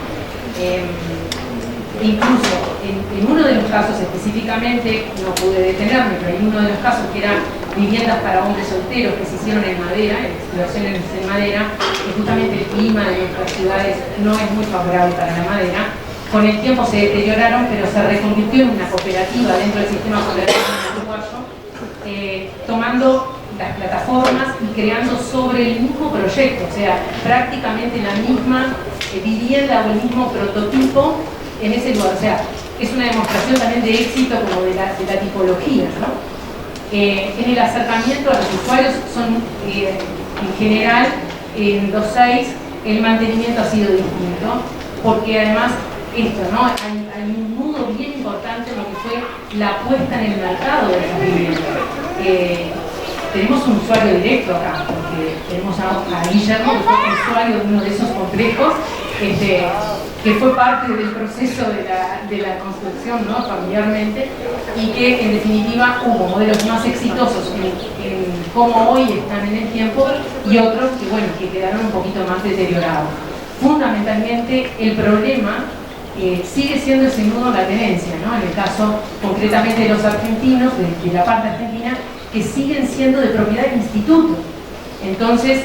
Incluso en uno de los casos específicamente, no pude detenerme, pero hay uno de los casos que eran viviendas para hombres solteros que se hicieron en madera, exploraciones en madera, y justamente el clima de nuestras ciudades no es muy favorable para la madera. Con el tiempo se deterioraron, pero se reconvirtió en una cooperativa dentro del sistema cooperativo uruguayo, tomando las plataformas y creando sobre el mismo proyecto, o sea, prácticamente la misma vivienda o el mismo prototipo en ese lugar. O sea, es una demostración también de éxito como de la tipología, ¿no? En el acercamiento a los usuarios son, en general, en los 6 el mantenimiento ha sido distinto, porque además esto, ¿no? Hay un nudo bien importante en lo que fue la puesta en el mercado de esas viviendas. Tenemos un usuario directo acá, porque tenemos a Guillermo, que fue usuario de uno de esos complejos, que fue parte del proceso de la construcción, ¿no? Familiarmente, y que en definitiva hubo modelos más exitosos en cómo hoy están en el tiempo y otros que, bueno, que quedaron un poquito más deteriorados. Fundamentalmente el problema sigue siendo ese nudo en la tenencia, ¿no? En el caso concretamente de los argentinos, de la parte argentina, que siguen siendo de propiedad del instituto. Entonces,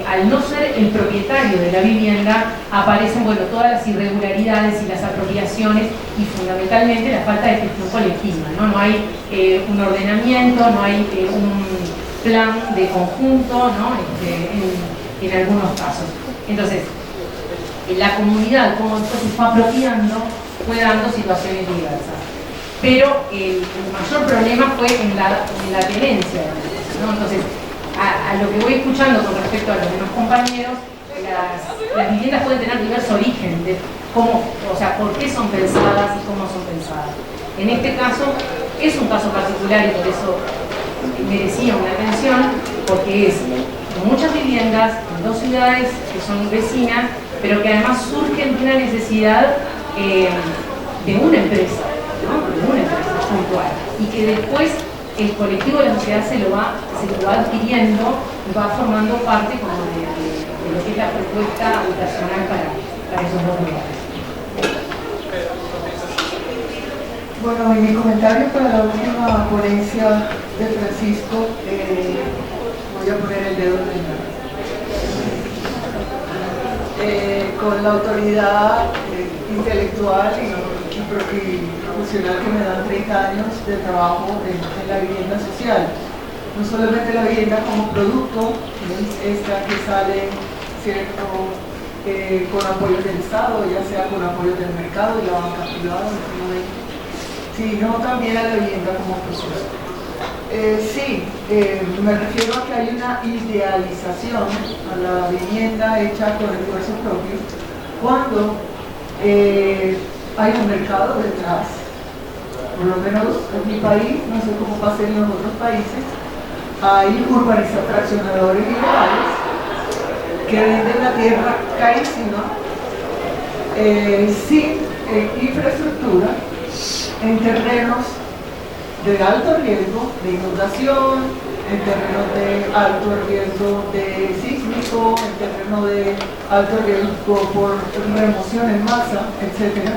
al no ser el propietario de la vivienda, aparecen, bueno, todas las irregularidades y las apropiaciones y fundamentalmente la falta de gestión colectiva, ¿no? No hay un ordenamiento, no hay un plan de conjunto, ¿no? En algunos casos. Entonces, la comunidad, como esto se fue apropiando, fue dando situaciones diversas. Pero el mayor problema fue en la tenencia, ¿no? Entonces, a lo que voy escuchando con respecto a los demás compañeros, las viviendas pueden tener diverso origen, de cómo, o sea, por qué son pensadas y cómo son pensadas. En este caso, es un caso particular y por eso merecía una atención, porque es muchas viviendas en 2 ciudades que son vecinas, pero que además surgen de una necesidad de una empresa, ¿no? De una empresa puntual, y que después el colectivo de la sociedad se lo va adquiriendo y va formando parte como de lo que es la propuesta habitacional para esos 2 lugares. Bueno, en mi comentario para la última ponencia de Francisco, voy a poner el dedo en el medio. Con la autoridad intelectual y profesional que me dan 30 años de trabajo en la vivienda social. No solamente la vivienda como producto, esta que sale, ¿cierto?, con apoyos del Estado, ya sea con apoyos del mercado y la banca privada, sino también a la vivienda como proceso. Sí, me refiero a que hay una idealización a la vivienda hecha con esfuerzo propio, cuando hay un mercado detrás. Por lo menos en mi país, no sé cómo pasa en los otros países, hay fraccionadores ilegales que venden la tierra carísima, sin infraestructura, en terrenos de alto riesgo de inundación, en terrenos de alto riesgo de sísmico, en terrenos de alto riesgo por remoción en masa, etc.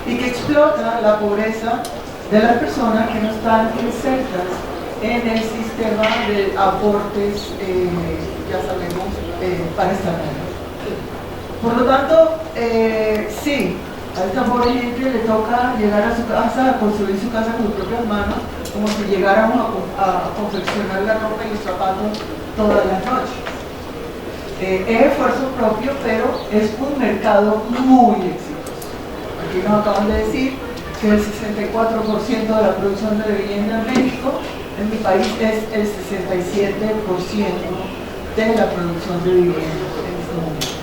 Y que explota la pobreza de las personas que no están insertas en el sistema de aportes, ya sabemos, para esta área. Por lo tanto, sí, a esta pobre gente le toca llegar a su casa, a construir su casa con sus propias manos, como si llegáramos a confeccionar la ropa y los zapatos todas las noches. Es esfuerzo propio, pero es un mercado muy exitoso. Aquí nos acaban de decir que el 64% de la producción de vivienda en México, en mi país es el 67% de la producción de vivienda en este momento.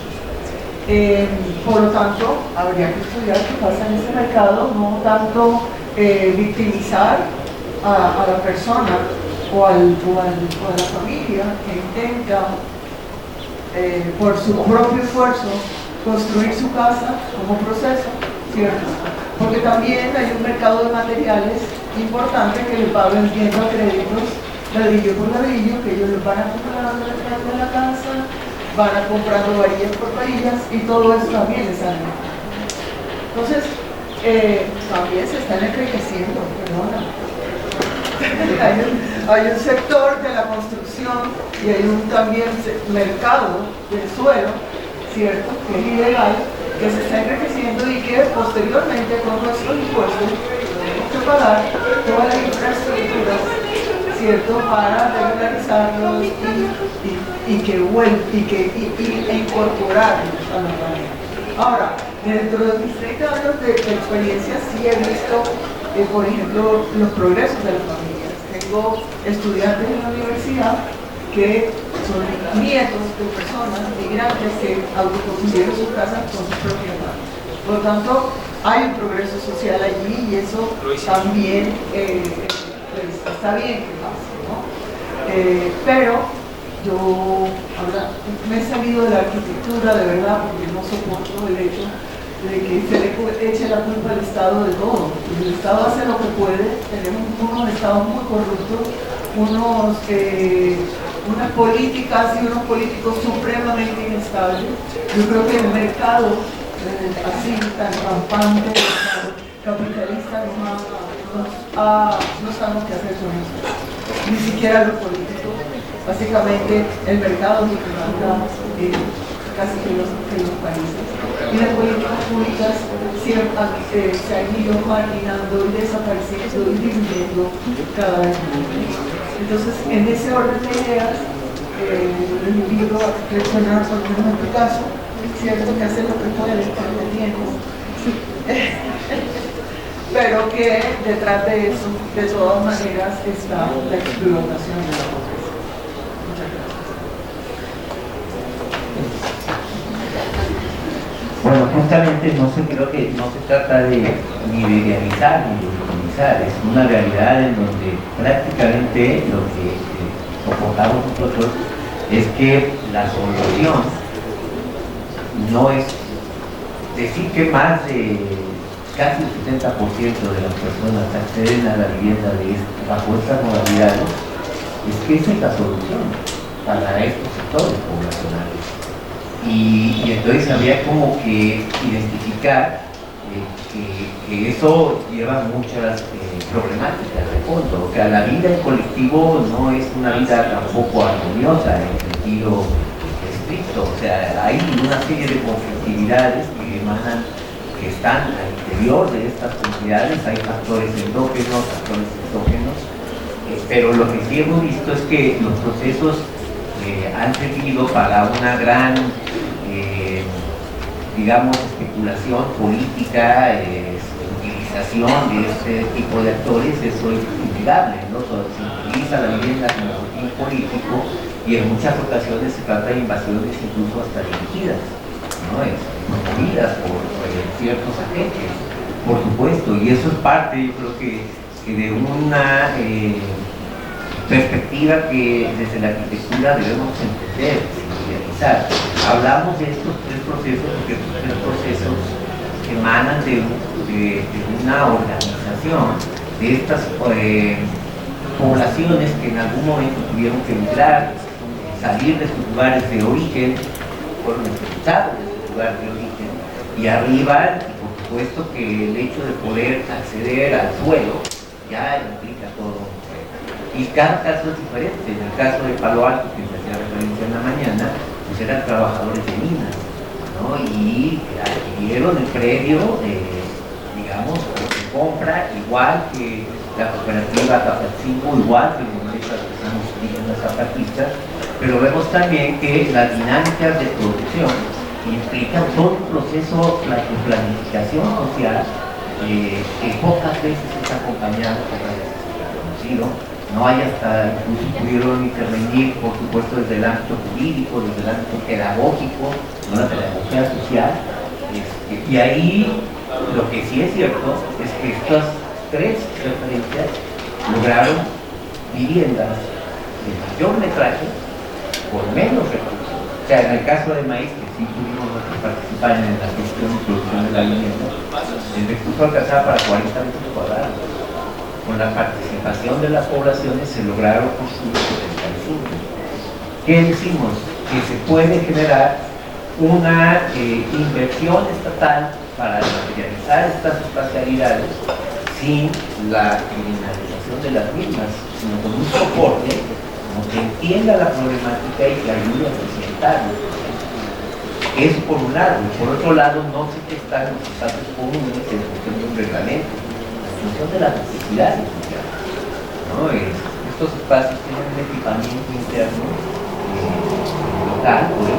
Por lo tanto, habría que estudiar qué pasa en ese mercado, no tanto victimizar a la persona o a la familia que intenta por su propio esfuerzo construir su casa como proceso, ¿cierto? Porque también hay un mercado de materiales importante que les va vendiendo a créditos ladrillo por ladrillo, que ellos los van a comprar detrás de la casa, van a comprando varillas por varillas y todo eso también les sale. Entonces, también se están enriqueciendo, perdona. Hay un sector de la construcción y hay un también mercado del suelo, ¿cierto?, que es ilegal, que se está enriqueciendo y que posteriormente con nuestros impuestos tenemos que pagar todas las infraestructuras, ¿cierto?, para regularizarlos e incorporarlos a la familia. Ahora, dentro de mis 30 años de experiencia sí he visto, por ejemplo, los progresos de las familias. Tengo estudiantes en la universidad que son nietos de personas migrantes que autoconstruyeron sus casas con sus propias manos. Por lo tanto, hay un progreso social allí y eso también pues, está bien que pase, ¿no? Pero yo ahora me he salido de la arquitectura de verdad porque no soporto el hecho de que se le eche la culpa al Estado de todo. El Estado hace lo que puede, tenemos unos estados muy corruptos, unas políticas y unos políticos supremamente inestables. Yo creo que el mercado, así tan rampante, capitalista, no sabemos qué hacer con eso. Ni siquiera los políticos. Básicamente el mercado es lo que manda casi que los países. Y las políticas públicas se han ido marginando y desapareciendo y disminuyendo cada vez más. Entonces, en ese orden de ideas, les invito a reflexionar, por lo menos en tu caso, cierto que haces lo que puedes con lo que tienes, pero que detrás de eso, de todas maneras, está la explotación de la pobreza. Muchas gracias. Bueno, justamente creo que no se trata ni de idealizar ni de utilizar, es una realidad en donde prácticamente lo que soportamos nosotros es que la solución no es decir que más de casi el 70% de las personas acceden a la vivienda bajo estas modalidades, es que esa es la solución para estos sectores poblacionales. Y entonces había como que identificar que eso lleva muchas problemáticas de fondo. O sea, la vida en colectivo no es una vida tampoco armoniosa en el sentido estricto. O sea, hay una serie de conflictividades que están al interior de estas comunidades. Hay factores endógenos, factores exógenos, pero lo que sí hemos visto es que los procesos han servido para una gran digamos, especulación política, utilización de este tipo de actores. Eso es innegable, ¿no? Se utiliza la vivienda como fin político y en muchas ocasiones se trata de invasiones incluso hasta dirigidas, ¿no? Promovidas por ciertos agentes, por supuesto, y eso es parte, yo creo que de una perspectiva que desde la arquitectura debemos entender, realizar. Hablamos de estos tres procesos porque estos tres procesos emanan de una organización de estas poblaciones que en algún momento tuvieron que emigrar, salir de sus lugares de origen, fueron expulsados de sus lugares de origen y arriban, y por supuesto que el hecho de poder acceder al suelo ya implica todo. Y cada caso es diferente. En el caso de Palo Alto, que se hacía referencia en la mañana, pues eran trabajadores de minas, ¿no? Y adquirieron el predio, digamos, de compra, igual que la cooperativa Zapatzingo, igual que el movimiento de artesanos indígenas zapatistas, pero vemos también que las dinámicas de producción implican todo un proceso de planificación social que pocas veces es acompañado, pocas veces es reconocido. No hay hasta, incluso pudieron intervenir, por supuesto, desde el ámbito jurídico, desde el ámbito pedagógico, ¿no? La pedagogía social. Y ahí lo que sí es cierto es que estas tres referencias lograron viviendas de mayor metraje por menos recursos. O sea, en el caso de Maíz, que sí pudimos participar en la gestión y producción de la vivienda, el recurso alcanzaba para 40 metros cuadrados. Con la participación de las poblaciones se lograron construir 75. ¿Qué decimos? Que se puede generar una inversión estatal para materializar estas espacialidades sin la criminalización de las mismas, sino con un soporte como que entienda la problemática y que ayude a presentarlo. Eso por un lado, y por otro lado no se gestan los espacios comunes en función de un reglamento, en función de las necesidades sociales, ¿no? Estos espacios tienen un equipamiento interno local, pues,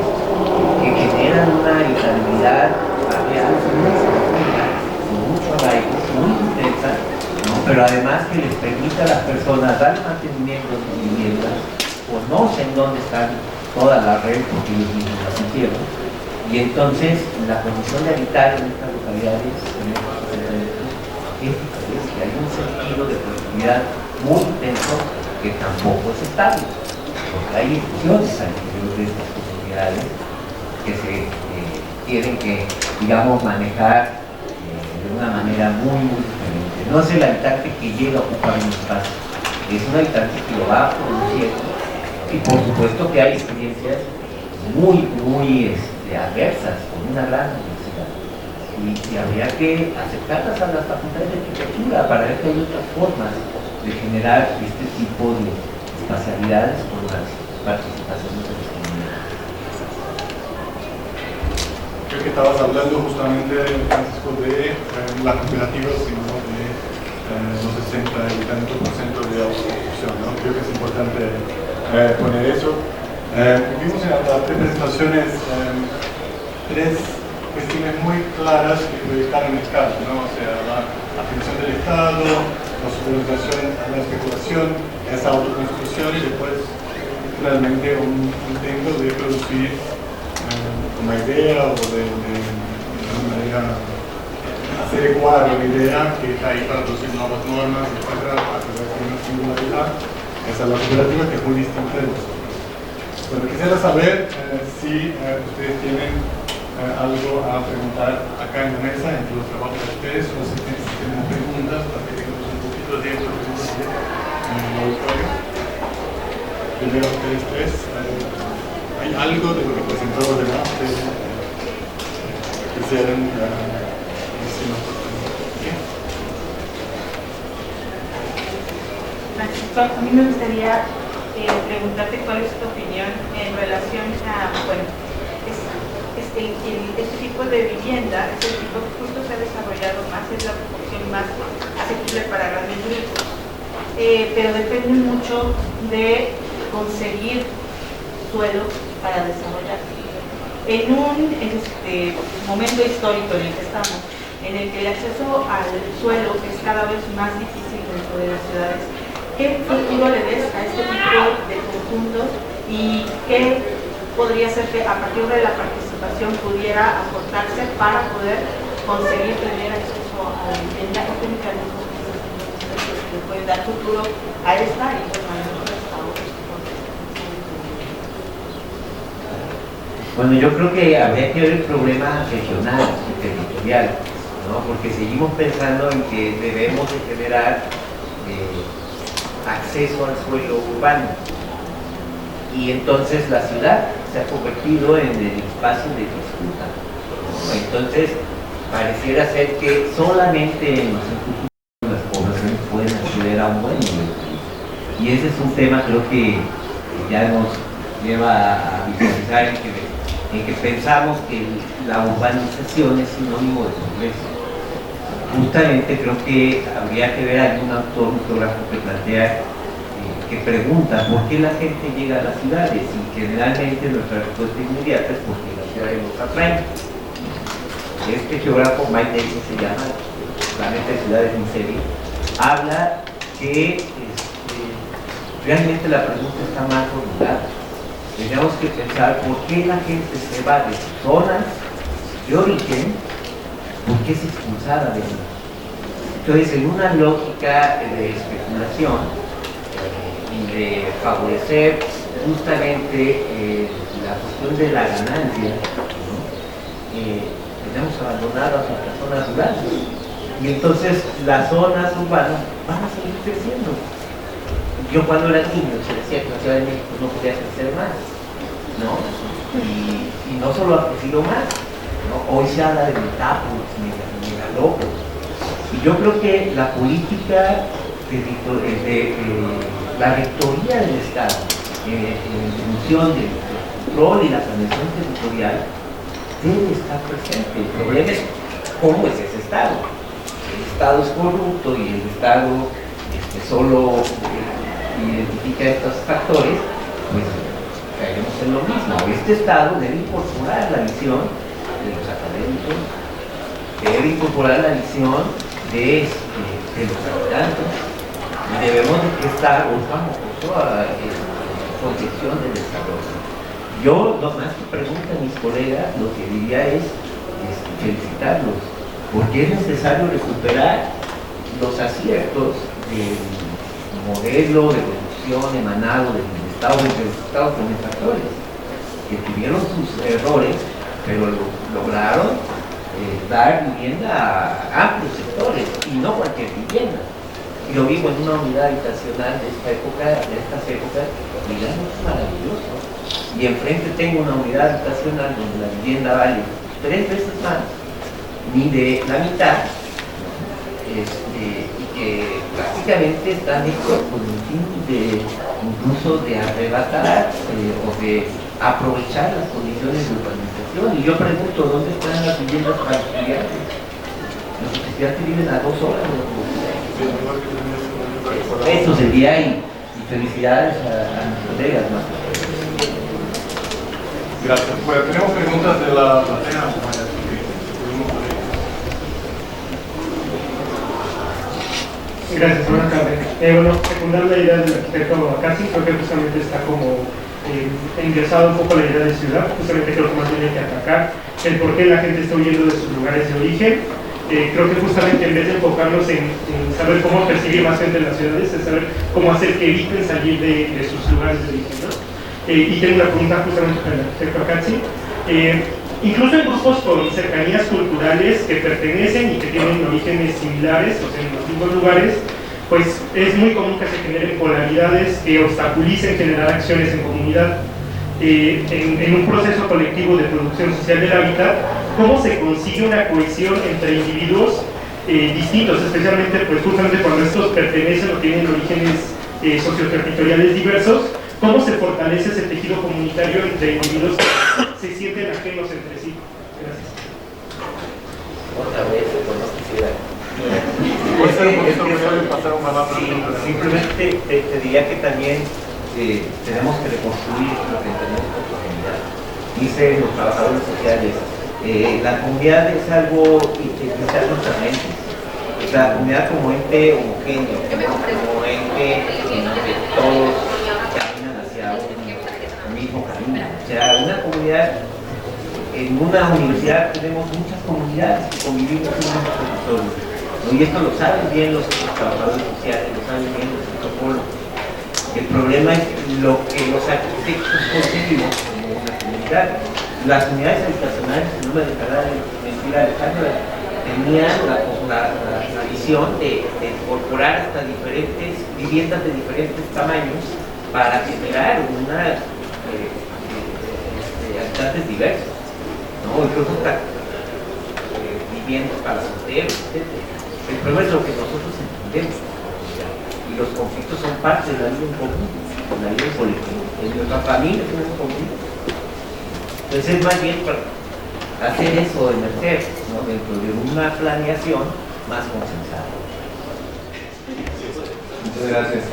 que generan una estabilidad barrial con mucho arraigo, muy intensa, ¿no? Pero además que les permite a las personas dar mantenimiento a sus viviendas, conocen dónde están toda la red porque ellos mismos las hicieron. Y entonces la condición de habitar en estas localidades, es que hay un sentido de proximidad muy intenso que tampoco es estable, porque hay instituciones al interior de estas comunidades que se tienen que, digamos, manejar de una manera muy diferente. No es el habitante que llega a ocupar un espacio, es un habitante que lo va produciendo, y por supuesto que hay experiencias muy adversas, con una gran diversidad. Y habría que acercarlas a las facultades de arquitectura para ver que hay otras formas de generar este tipo de espacialidades con las participaciones de los comunidades. Creo que estabas hablando justamente, Francisco, de las cooperativas, sino de los 60 y tanto % de autoconstrucción, ¿no? Creo que es importante poner eso. Vimos en las presentaciones tres cuestiones muy claras que proyectaron el caso, ¿no? O sea, la atención del Estado, la supervisión a la especulación, esa autoconstrucción y después realmente un intento de producir una idea o de alguna manera hacer ecuar una idea que está ahí para producir nuevas normas, etc. A través de una singularidad. Esa es la cooperativa que es muy distinta de nosotros. Bueno, quisiera saber si ustedes tienen algo a preguntar acá en la mesa, entre los trabajos de ustedes, o si tienen preguntas, para que tengamos un poquito de tiempo en el auditorio. Primero ustedes tres, ¿hay algo de lo que presentó los demás que quisieran decirnos? Francisco, a mí me gustaría preguntarte cuál es tu opinión en relación a, bueno, este tipo de vivienda, este tipo justo se ha desarrollado más, es la opción más asequible para grandes grupos, pero depende mucho de conseguir suelo para desarrollar. En un momento histórico en el que estamos, en el que el acceso al suelo es cada vez más difícil dentro de las ciudades, ¿qué futuro le des a este tipo de conjuntos y qué podría ser que a partir de la participación pudiera aportarse para poder conseguir tener acceso a la vivienda? ¿Qué mecanismos que pueden dar futuro a esta y pues, a otros estados? Bueno, yo creo que habría que ver el problema regional y territorial, ¿no? Porque seguimos pensando en que debemos de generar acceso al suelo urbano, y entonces la ciudad se ha convertido en el espacio de disputa, ¿no? Entonces pareciera ser que solamente en los centros las poblaciones pueden acceder a un buen nivel, y ese es un tema creo que ya nos lleva a visualizar en que pensamos que la urbanización es sinónimo de progreso. Justamente creo que habría que ver algún autor, un geógrafo que plantea, que pregunta por qué la gente llega a las ciudades, y generalmente nuestra respuesta inmediata es porque las ciudades nos atraen. Este geógrafo, Mike Davis se llama, Planeta de Ciudades en Serie, habla que realmente la pregunta está mal formulada. Tenemos que pensar por qué la gente se va de sus zonas de origen, por qué es expulsada de ellos. Entonces, en una lógica de especulación y de favorecer justamente la cuestión de la ganancia, ¿no? Tenemos abandonadas nuestras zonas rurales, y entonces las zonas urbanas van a seguir creciendo. Yo cuando era niño se decía que la Ciudad de México no podía crecer más, ¿no? Y no solo ha crecido más, ¿no? Hoy se habla de metáforos, megalópolis. Y yo creo que la política la rectoría del Estado, en función del control y la planeación territorial, debe estar presente. El problema es cómo es ese Estado. El Estado es corrupto y el Estado solo identifica estos factores, pues caeremos en lo mismo. Este Estado debe incorporar la visión de los académicos, debe incorporar la visión de los habitantes, y debemos estar buscando toda concepción del desarrollo. Yo, más que pregunto a mis colegas, lo que diría es felicitarlos, porque es necesario recuperar los aciertos del modelo de producción emanado del Estado, de los estados benefactores, que tuvieron sus errores, pero lograron dar vivienda a amplios sectores, y no cualquier vivienda. Y lo vivo en una unidad habitacional de estas épocas, digamos, es maravilloso. Y enfrente tengo una unidad habitacional donde la vivienda vale 3 veces más, ni de la mitad, y que prácticamente están hechos con el fin de incluso de arrebatar o de aprovechar las condiciones de urbanización. Y yo pregunto, ¿dónde están las viviendas para estudiantes? Los estudiantes viven a 2 horas de la universidad. Eso sería, y felicidades a mis colegas, ¿no? Gracias. Bueno, tenemos preguntas de la platea. Gracias, buenas tardes. Bueno, secundar la idea del arquitecto Abacasi, creo que justamente está como ingresado un poco a la idea de ciudad. Justamente creo que más tiene que atacar el por qué la gente está huyendo de sus lugares de origen. Creo que justamente en vez de enfocarnos en saber cómo percibir más gente en las ciudades, es saber cómo hacer que eviten salir de sus lugares de origen, ¿no? Y tengo una pregunta justamente para el arquitecto Abacasi. Incluso en grupos con cercanías culturales que pertenecen y que tienen orígenes similares, o sea, en los mismos lugares, pues es muy común que se generen polaridades que obstaculicen generar acciones en comunidad. En un proceso colectivo de producción social del hábitat, ¿cómo se consigue una cohesión entre individuos distintos, especialmente pues justamente cuando estos pertenecen o tienen orígenes socioterritoriales diversos? ¿Cómo se fortalece ese tejido comunitario entre individuos que se sienten ajenos entre sí? Gracias. Otra vez, pues no quisiera. Simplemente te diría que también tenemos que reconstruir lo que tenemos como comunidad. Dicen los trabajadores sociales, la comunidad es algo que está en nuestras mentes. La comunidad como ente homogéneo, como ente en donde todos caminan hacia un mismo camino. O sea, una comunidad, en una universidad tenemos muchas comunidades que convivimos en un territorio, ¿no? Y esto lo saben bien los trabajadores sociales, lo saben bien los antropólogos. El problema es lo que los arquitectos conseguimos como una comunidad. Las unidades habitacionales, no me dejará de mentir Alejandra, tenían la visión de incorporar hasta diferentes viviendas de diferentes tamaños para generar unas habitantes diversos, ¿no? Incluso viviendas para solteros, etc. El problema es lo que nosotros entendemos. Y los conflictos son parte de la vida en común, de la vida en colectivo. En nuestra familia tenemos conflictos. Entonces es más bien para hacer eso emerger, ¿no? Dentro de una planeación más consensada. Muchas gracias.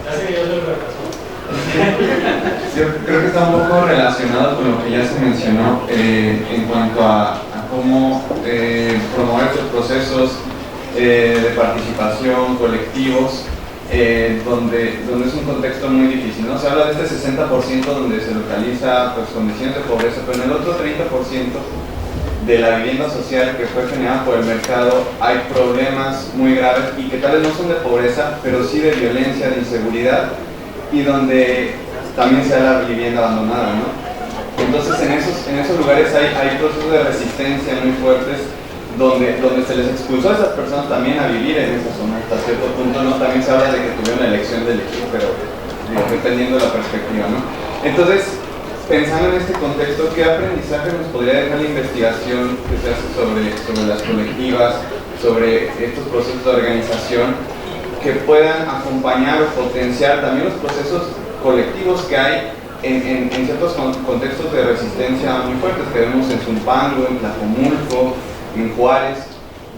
Yo creo que está un poco relacionado con lo que ya se mencionó en cuanto a cómo promover estos procesos de participación colectivos, donde es un contexto muy difícil, ¿no? Se habla de este 60% donde se localiza pues, condiciones de pobreza, pero en el otro 30% de la vivienda social que fue generada por el mercado hay problemas muy graves y que tal vez no son de pobreza, pero sí de violencia, de inseguridad, y donde también se da la vivienda abandonada, ¿no? Entonces en esos lugares hay procesos de resistencia muy fuertes donde se les expulsó a esas personas también a vivir en esa zona hasta cierto punto, ¿no? También se habla de que tuvieron la elección del equipo, pero dependiendo de la perspectiva, ¿no? Entonces pensando en este contexto, ¿qué aprendizaje nos podría dejar la investigación que se hace sobre las colectivas, sobre estos procesos de organización, que puedan acompañar o potenciar también los procesos colectivos que hay en ciertos contextos de resistencia muy fuertes que vemos en Zumpango, en Tlajomulco, en Juárez,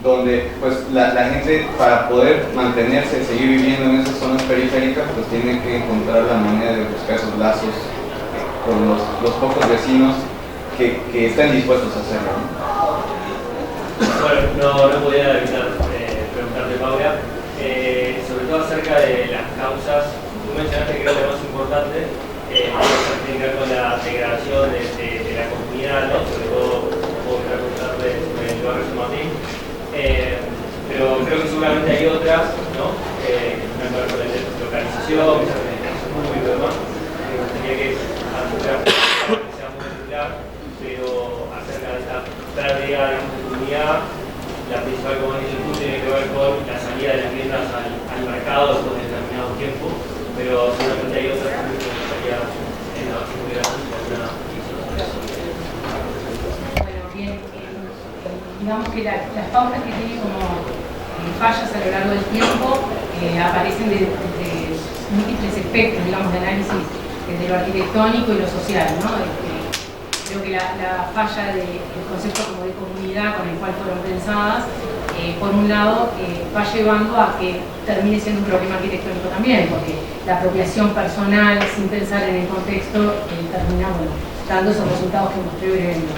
donde pues la gente, para poder mantenerse y seguir viviendo en esas zonas periféricas, pues tiene que encontrar la manera de buscar esos lazos con los pocos vecinos que estén dispuestos a hacerlo, ¿no? Bueno, no podía evitar preguntarte, Paula, sobre todo acerca de las causas. Tú mencionaste, creo que lo más importante tiene que ver con la integración de la comunidad, ¿no? Sobre todo, puedo preguntarte sobre el barrio San Martín, pero creo que seguramente hay otras, ¿no? Que tienen que ver con la localización, y demás. Me gustaría que sea muy popular, pero acerca de esta pérdida de comunidad, la principal, como dices tú, tiene que ver con la salida de las tiendas al mercado después de determinado tiempo, pero seguramente hay otras que me gustaría en la Bueno, bien, digamos que las pautas que tienen como fallas a lo largo del tiempo aparecen de múltiples espectros, digamos, de análisis desde lo arquitectónico y lo social, ¿no? Creo que la falla del concepto como de comunidad con el cual fueron pensadas, por un lado, va llevando a que termine siendo un problema arquitectónico también, porque la apropiación personal, sin pensar en el contexto, termina dando esos resultados que mostré brevemente.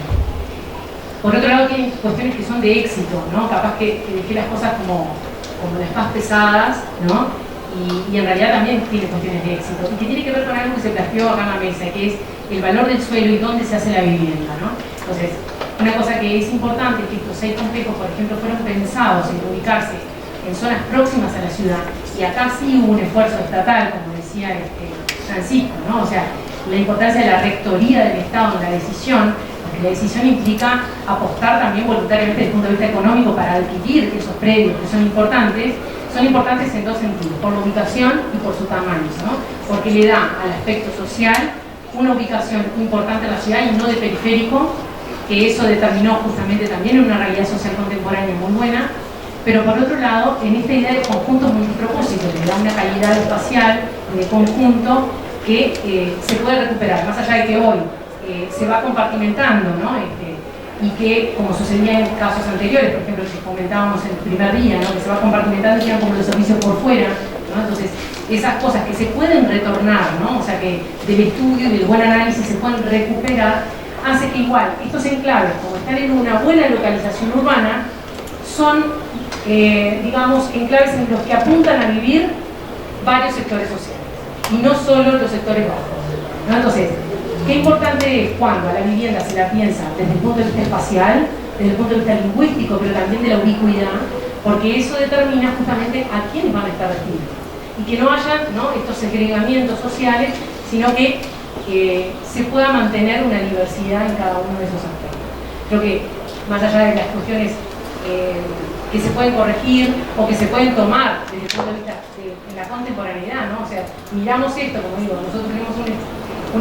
Por otro lado, tienen cuestiones que son de éxito, ¿no? Capaz que dejé las cosas como las más pesadas, ¿no? Y en realidad también tiene cuestiones de éxito, y que tiene que ver con algo que se planteó acá en la mesa, que es el valor del suelo y dónde se hace la vivienda, ¿no? Entonces, una cosa que es importante es que estos 6 complejos, por ejemplo, fueron pensados en ubicarse en zonas próximas a la ciudad, y acá sí hubo un esfuerzo estatal, como decía Francisco, ¿no? O sea, la importancia de la rectoría del Estado en la decisión, porque la decisión implica apostar también voluntariamente desde el punto de vista económico para adquirir esos predios que son importantes en dos sentidos, por la ubicación y por su tamaño, ¿no? Porque le da al aspecto social una ubicación importante en la ciudad y no de periférico, que eso determinó justamente también una realidad social contemporánea muy buena, pero por otro lado, en esta idea de conjunto multipropósito, le da una calidad espacial de conjunto que se puede recuperar, más allá de que hoy se va compartimentando, ¿no? Y que, como sucedía en casos anteriores, por ejemplo, que comentábamos en el primer día, ¿no? Que se va compartimentando y quedan como los servicios por fuera, ¿no? Entonces, esas cosas que se pueden retornar, ¿no? O sea, que del estudio y del buen análisis se pueden recuperar, hace que igual estos enclaves, como están en una buena localización urbana, son, digamos, enclaves en los que apuntan a vivir varios sectores sociales, y no solo los sectores bajos, ¿no? Entonces, qué importante es cuando a la vivienda se la piensa desde el punto de vista espacial, desde el punto de vista lingüístico, pero también de la ubicuidad, porque eso determina justamente a quiénes van a estar destinados. Y que no haya, ¿no?, estos segregamientos sociales, sino que se pueda mantener una diversidad en cada uno de esos aspectos. Creo que, más allá de las cuestiones que se pueden corregir o que se pueden tomar desde el punto de vista de la contemporaneidad, ¿no? O sea, miramos esto, como digo, nosotros tenemos un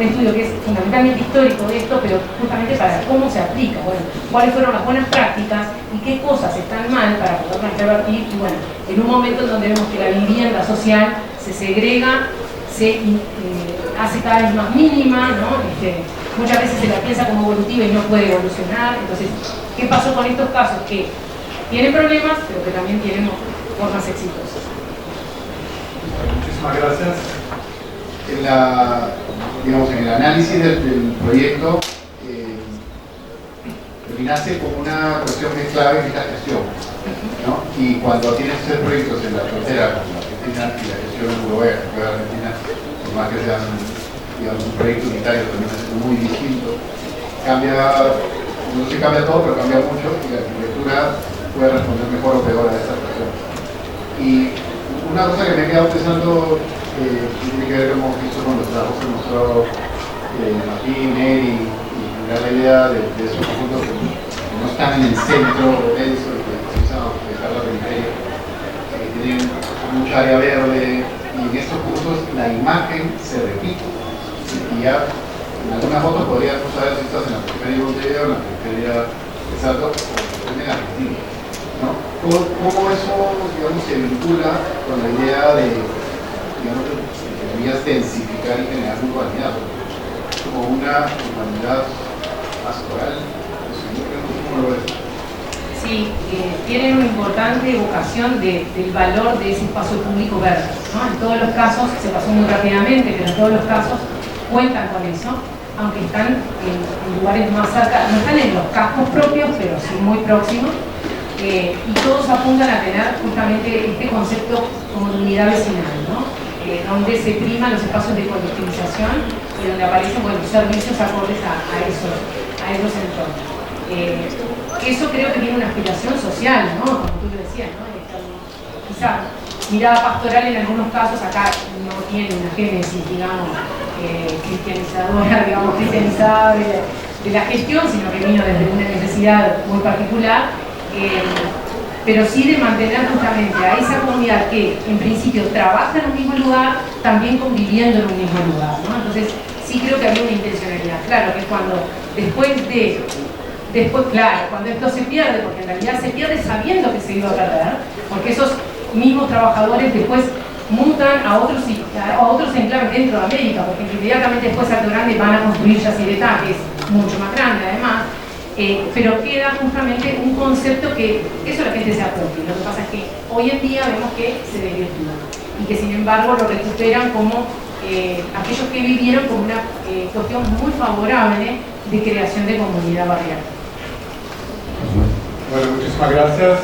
estudio que es fundamentalmente histórico de esto, pero justamente para cómo se aplica, bueno, cuáles fueron las buenas prácticas y qué cosas están mal para poderlas revertir, y bueno, en un momento en donde vemos que la vivienda social se segrega, se hace cada vez más mínima, ¿no? Muchas veces se la piensa como evolutiva y no puede evolucionar. Entonces, ¿qué pasó con estos casos? Que tienen problemas, pero que también tienen formas exitosas. Muchísimas gracias. En el análisis del proyecto, terminaste con una cuestión que es clave, que es la gestión, ¿no? Y cuando tienes tres proyectos en la frontera, como la Argentina y la gestión europea, que la Argentina, por más que sean, digamos, un proyecto unitario, también es muy distinto, no se cambia todo, pero cambia mucho, y la arquitectura puede responder mejor o peor a esta cuestión. Y una cosa que me he quedado pensando, tiene que ver, hemos visto con los trabajos que mostró Martín, Neri, y la idea de esos conjuntos que no están en el centro denso, que se usan para dejar la periferia, que tienen mucha área verde, y en estos puntos la imagen se repite, y ya en alguna foto podrías no saber si estás en la periferia de Montevideo o en la periferia de Salto o en Argentina, ¿no? ¿Cómo eso, digamos, se vincula con la idea de, digamos, deberías densificar y generar urbanidad, como una urbanidad pastoral? ¿Cómo lo ves? Sí, tienen una importante vocación del valor de ese espacio público verde, ¿no? En todos los casos, se pasó muy rápidamente, pero en todos los casos cuentan con eso, aunque están en lugares más cerca, no están en los cascos propios, pero sí muy próximos, y todos apuntan a tener justamente este concepto como de unidad vecinal, ¿no? Donde se priman los espacios de colectivización y donde aparecen servicios acordes a esos entornos. Eso creo que tiene una aspiración social, ¿no? Como tú lo decías, ¿no? Quizá mirada pastoral en algunos casos acá no tiene una génesis, digamos, cristianizadora, digamos, cristianizada de la gestión, sino que vino desde una necesidad muy particular, pero sí de mantener justamente a esa comunidad que en principio trabaja en un mismo lugar, también conviviendo en un mismo lugar, ¿no? Entonces sí creo que había una intencionalidad. Claro que cuando cuando esto se pierde, porque en realidad se pierde sabiendo que se iba a perder, porque esos mismos trabajadores después mutan a otros enclaves dentro de América, porque inmediatamente después Salto Grande van a construir Yacyretá, que es mucho más grande además, pero queda justamente un concepto que eso la gente se apropia. Lo que pasa es que hoy en día vemos que se desvirtúa y que sin embargo lo recuperan como aquellos que vivieron como una cuestión muy favorable de creación de comunidad barrial. Bueno, muchísimas gracias.